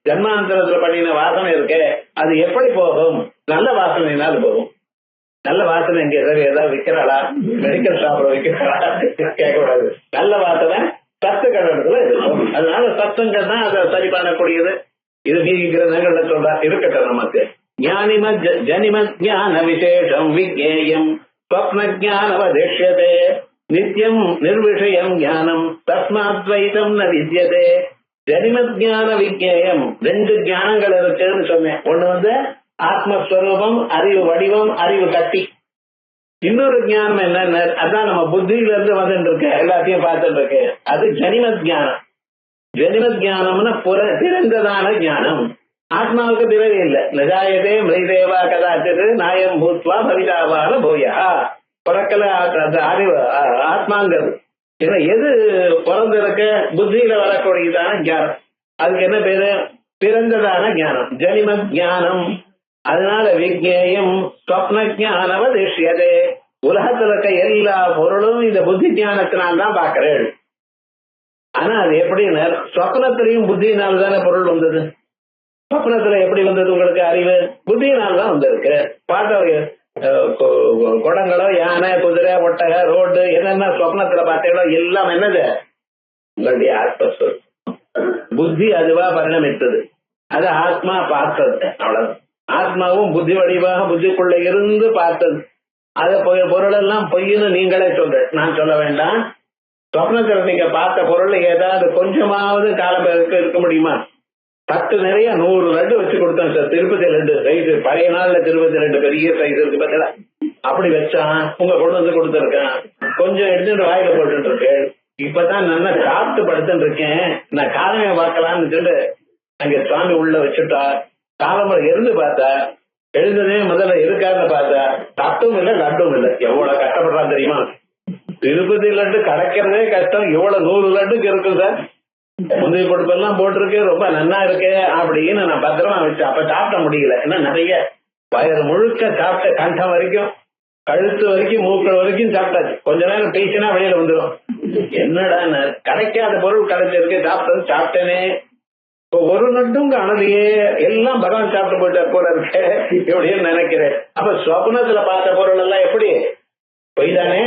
ஜன்மாந்தரத்துல பண்ணின வாசனை இருக்க, அது எப்படி போகும்? நல்ல வாசனையினால் போகும். நல்ல வாசனை இங்க ஏதாவது விற்கிறாளா, மெடிக்கல் ஷாப்ல விற்கிறாளா கேட்கக்கூடாது. நல்ல வாசனை சத்து கடத்துல இருக்கும். அதனால சத்துங்க தான் அதை சரி பண்ணக்கூடியது. இது மீதி கிரந்தங்கள்ல சொல்றா. இருக்கட்டும், நமக்கு ஜனிமத் ஞான விசேஷம் விஜேயம் ஸ்வப்ன ஞானவதிஷ்யதே நித்யம் நிர்விஷயம் ஞானம் தஸ்மாத்வைதம் ந வித்யதே. ஜனிமத் ஞான விஜேயம் 2 ஞானங்கள் இருக்குன்னு சொன்னேன். ஒண்ணு ஆத்மஸ்வரூபம், அறிவு வடிவம், அறிவு கட்டி. இன்னொரு ஞானம் என்ன, அதான் நம்ம புத்தியில இருந்து வந்துட்டு இருக்க, எல்லாத்தையும் பார்த்துட்டு இருக்கு. அது ஜனிமத் ஞானம். ஜனிமத் ஞானம்னா பிறந்ததான ஞானம். ஆத்மாவுக்கு பிறகு இல்லை. நஜாயதே மிருதேவா கதாச்சிது நாயம் பூத்வா பவிதாவான போயா. பிறக்கல அந்த அறிவு ஆத்மாங்கிறது. எது பிறந்திருக்க புத்தியில வரக்கூடியதான ஞானம். அதுக்கு என்ன பேரு? பிறந்ததான ஞானம், ஜனிமத் ஞானம். அதனால விஜேயம் ஸ்வப்ன ஞானவதிஷ்யதே. உலகத்துல இருக்க எல்லா பொருளும் இந்த புத்தி ஞானத்தினால்தான் பாக்குறேன். ஆனா அது எப்படின்னு, சொப்னத்திலையும் புத்தியினால்தானே பொருள் வந்தது. சொப்னத்துல எப்படி வந்தது உங்களுக்கு அறிவு? புத்தியினால்தான் வந்திருக்கு. பார்த்த குடங்களோ, யானை, குதிரை, ஒட்டகை, ரோடு என்னென்ன சொப்னத்துல பார்த்தீங்களோ எல்லாம் என்னது? உங்களுடைய ஆத்மஸ்வரூபம். புத்தி அதுவா பரிணமித்தது. அது ஆத்மா பார்த்தது. அவ்வளவு. ஆத்மாவும் புத்தி வடிவாக புத்திக்குள்ள இருந்து பார்த்தது. அது பொருள் எல்லாம் பொய்ன்னு நீங்களே சொல்ற, நான் சொல்ல வேண்டாம். சொப்னத்துல நீங்க பார்த்த பொருள் ஏதாவது கொஞ்சமாவது காலம் இருக்க முடியுமா? 10 நிறைய 100 லட்டு வச்சு கொடுத்தேன் சார். திருப்பதி லட்டு சைஸ், பழைய நாள்ல திருப்பதி லட்டு பெரிய சைஸ் இருக்கு பார்த்தா, அப்படி வச்சான். உங்க கொண்டு வந்து கொடுத்துருக்கேன். கொஞ்சம் எடுத்துட்டு வாயில போட்டு இருக்கு. இப்பதான் நல்லா சாப்பிட்டு படுத்துட்டு இருக்கேன். நான் காலமே பார்க்கலாம்னு சொல்லிட்டு அங்க சுவாமி உள்ள வச்சுட்டா. காலம்பரம் இருந்து பார்த்தா, எழுந்ததே முதல்ல இருக்காருன்னு பார்த்தா தட்டும் இல்லை லட்டும் இல்லை. எவ்வளவு கஷ்டப்படுறான் தெரியுமா? திருப்பதி லட்டு கிடைக்கிறதே கஷ்டம். இவ்வளவு 100 லட்டுக்கு இருக்கும் சார். முந்தைய பொடுப்பெல்லாம் போட்டிருக்கு, ரொம்ப நன்னா இருக்கு அப்படின்னு நான் பத்திரமா வச்சேன். அப்ப சாப்பிட முடியல. ஏன்னா நிறைய வயது முழுக்க சாப்பிட்ட, கண்டம் வரைக்கும், கழுத்து வரைக்கும், மூக்கள் வரைக்கும் சாப்பிட்டாச்சு. கொஞ்ச நேரம் பேசினா வெளியில வந்துடும். என்னடா கிடைக்காத பொருள் கிடைச்சிருக்கு, சாப்பிட்டேனே. இப்போ ஒரு நட்டும் காணலையே, எல்லாம் பகவான் சாப்பிட்டு போயிட்டார் போல இருக்க எப்படின்னு நினைக்கிறேன். அப்ப சொப்னத்துல பார்த்த பொருள் எல்லாம் எப்படி பொய்தானே?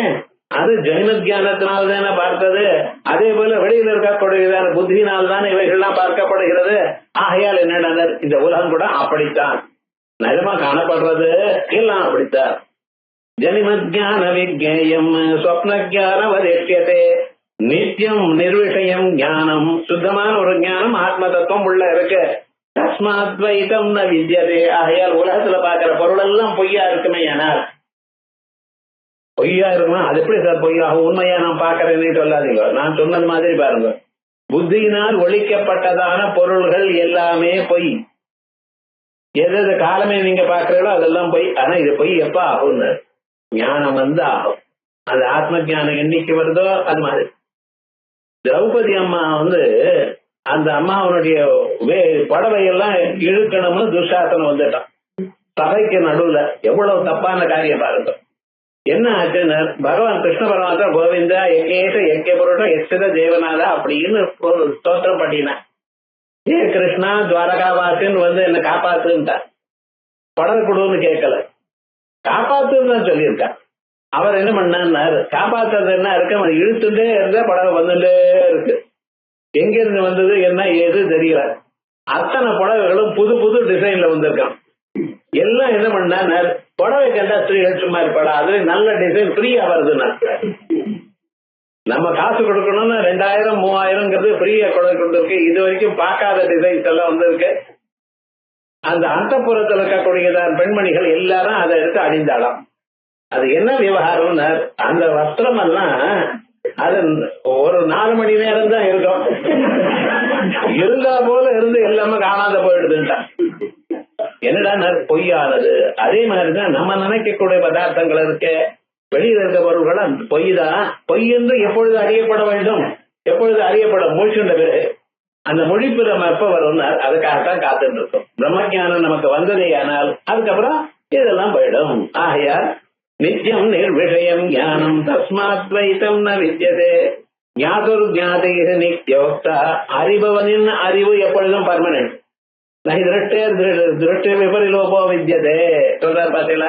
அது ஜென்ம தியானத்தினால் தானே பார்த்தது. அதே போல வெளியில இருக்கக்கூடியதான புத்தியினால் தானே இவைகள்லாம் பார்க்கப்படுகிறது. ஆகையால் என்னடா இந்த உலகம் கூட அப்படித்தான் நிஜமா காணப்படுறது எல்லாம் அப்படித்தான். ஜனிமஜான விஜேயம் ஸ்வப்னஜான வதேஷ்யதே நித்தியம் நிர்விஷயம் ஞானம். சுத்தமான ஒரு ஞானம் ஆத்ம தத்துவம் உள்ள இருக்கு. தஸ்மாத்வைதம் ந வித்யதே. ஆகையால் உலகத்துல பாக்குற பொருள் எல்லாம் பொய்யா இருக்குமே. ஆனால் பொய்யா இருக்குமா? அது எப்படி சார் பொய்யாகும்? உண்மையா நான் பாக்குறேன்னு சொல்லாதீங்க. நான் சொன்னது மாதிரி பாருங்க. புத்தியினால் ஒழிக்கப்பட்டதான பொருள்கள் எல்லாமே பொய். எது காலமே நீங்க பாக்குறீங்களோ அதெல்லாம் பொய். ஆனா இது பொய் எப்ப ஆகும்னு ஞானம் வந்து ஆகும். அது ஆத்ம ஞானம் என்னைக்கு வருதோ அது மாதிரி. திரௌபதி அம்மா அந்த அம்மாவனுடைய புடவையெல்லாம் இழுக்கணும்னு துஷாசனம் வந்துட்டான் சபைக்கு நடுவுல. எவ்வளவு தப்பான காரியம் பாருங்க. என்ன ஆச்சுன்னு பகவான் கிருஷ்ண பரமாத்மா கோவிந்தா எக்கேஷ எக்கே பொருட்டம் எச்சத தேவநாதா அப்படின்னு ஸ்தோத்திரம் பண்ணினான். ஏ கிருஷ்ணா துவாரகாவாசின்னு என்ன காப்பாத்துன்ட்டார். படகு கொடுன்னு கேட்கல, காப்பாத்துன்னு தான் சொல்லியிருக்கார். அவர் என்ன பண்ணாரு, காப்பாத்துறது என்ன இருக்கு, அவன் இழுத்துட்டே இருந்தா படகு வந்துட்டே இருக்கு. எங்க இருந்து வந்தது என்ன ஏது தெரியல. அத்தனை படகுகளும் புது புது டிசைன்ல வந்திருக்கான். எல்லாம் என்ன பண்ணா புடவை கண்டா ஸ்திரீகள் சும்மா இருப்பாடா, அதுல நல்ல டிசைன் ஃப்ரீயா வருதுன்னா. நம்ம காசு கொடுக்கணும்னா 2000 3000 ஃப்ரீயா கொடுத்துருக்கு. இது வரைக்கும் பார்க்காத டிசைன்ஸ் எல்லாம் வந்திருக்கு. அந்த அந்தப்புறத்தில் இருக்கக்கூடியதான் பெண்மணிகள் எல்லாரும் அதை எடுத்து அணிந்தாலாம். அது என்ன விவகாரம்னா, அந்த வஸ்திரம் எல்லாம் அது ஒரு 4 மணி நேரம் தான் இருக்கும். இருந்தா போல இருந்து எல்லாமே காணாத போயிடுதுன்ட்டான். என்னடா பொய்யானது. அதே மாதிரிதான் நம்ம நினைக்கக்கூடிய பதார்த்தங்கள் இருக்க, வெளியில் இருக்க பொருள்கள் பொய் தான். பொய் என்று எப்பொழுது அறியப்பட வேண்டும், எப்பொழுது அறியப்பட மூழ்கின்ற பிறகு அந்த மொழிப்பு நம்ம எப்ப வரும், அதுக்காகத்தான் காத்துட்டு இருக்கோம். பிரம்மஞானம் நமக்கு வந்ததே ஆனால் அதுக்கப்புறம் இதெல்லாம் போயிடும். ஆகையால் நித்தியம் நிர்விஷயம் ஞானம் தஸ்மாத் வைத்தம் ந வித்யதே. ஞாதுர் ஞாதேஹ நித்யோக்தா. அறிபவனின் அறிவு எப்பொழுதும் பர்மனன்ட். திருஷ்டே விபரிலோபோ வித்யதே சொல்றார் பாத்தீங்களா.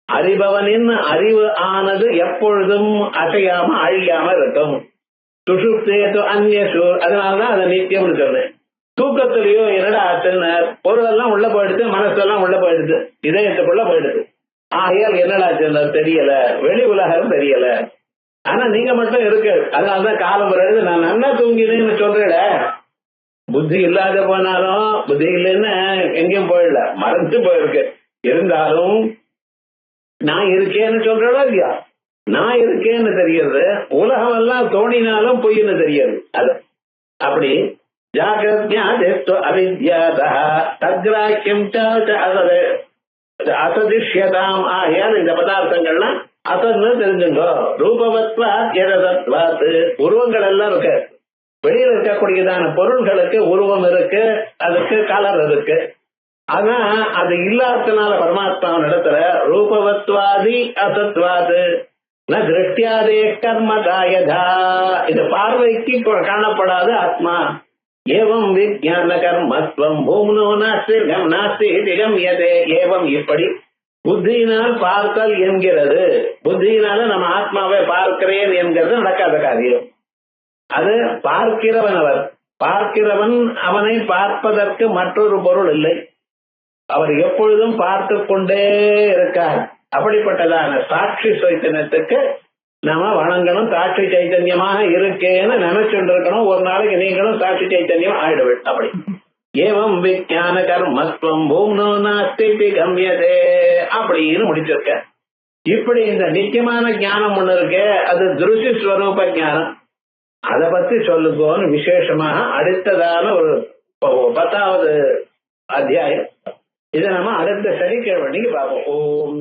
அறிபவனின் அறிவு ஆனது எப்பொழுதும் அசையாம அழியாம இருக்கும். சுஷுப்தேது அந்நியசு. அதனாலதான் அதை நித்தியம்னு சொன்னேன். தூக்கத்திலேயோ என்னடா ஆச்சுன்னு பொருளெல்லாம் உள்ள போயிடுது, மனசெல்லாம் உள்ள போயிடுது, இதயத்துக்குள்ள போயிடுது. ஆகையால் என்னடா ஆச்சுன்னு தெரியல, வெளி உலகம் தெரியல. ஆனா நீங்க மட்டும் இருக்கு. அதனாலதான் காலம் வருது நான் நல்லா தூங்கினேன்னு சொல்றேன். புத்தி இல்லாத போனாலும், புத்தி இல்லைன்னு எங்கேயும் போயிடல, மறந்து போயிருக்கு. இருந்தாலும் நான் இருக்கேன்னு சொல்றதா இல்லையா, நான் இருக்கேன்னு தெரியுது. உலகம் எல்லாம் தோணினாலும் பொய்ன்னு தெரியுது. அது அப்படி அசதிஷ்யதாம். ஆகையால் இந்த பதார்த்தங்கள்லாம் அசன்னு தெரிஞ்சுங்கோ. ரூபவத்வாத் யதத்வாத். உருவங்கள் எல்லாம் இருக்கு. வெளியில இருக்கக்கூடியதான பொருள்களுக்கு உருவம் இருக்கு, அதுக்கு கலர் இருக்கு. ஆனா அது இல்லாதனால பரமாத்மாவின் இடத்துல ரூபவத்வாதி அசத்வாது திருஷ்டியாதே கர்மதாயதா. இது பார்வைக்கு காணப்படாத ஆத்மா. ஏவம் விஜான கர்மத்வம் பூம்னோ நாஸ்திகம் நாஸ்தி திகம்யதே. ஏவம் இப்படி புத்தியினால் பார்த்தல் என்கிறது. புத்தியினால நம்ம ஆத்மாவை பார்க்கிறேன் என்கிறது நடக்காத காரியம். அது பார்க்கிறவன். அவர் பார்க்கிறவன். அவனை பார்ப்பதற்கு மற்றொரு பொருள் இல்லை. அவர் எப்பொழுதும் பார்த்து கொண்டே இருக்கார். அப்படிப்பட்டதான சாட்சி சைத்தன்யத்துக்கு நாம வணங்கணும். சாட்சி சைத்தன்யமாக இருக்கேன்னு நினைச்சுட்டு இருக்கணும். ஒரு நாளைக்கு நீங்களும் சாட்சி சைத்தன்யம் ஆயிடுவேன். அப்படி ஏவம் விஞ்ஞான கர்மத்வம் பூம்னோ நாஸ்தி கம்யதே அப்படின்னு முடிச்சிருக்க. இப்படி இந்த நித்தியமான ஞானம் ஒண்ணு இருக்கு, அது திருஷ்ய ஸ்வரூப ஞானம். அதை பத்தி சொல்லுங்கன்னு விசேஷமாக அடுத்ததான ஒரு 10வது அத்தியாயம். இதை நம்ம அடுத்த சனிக்கிழமை பார்ப்போம். ஓம்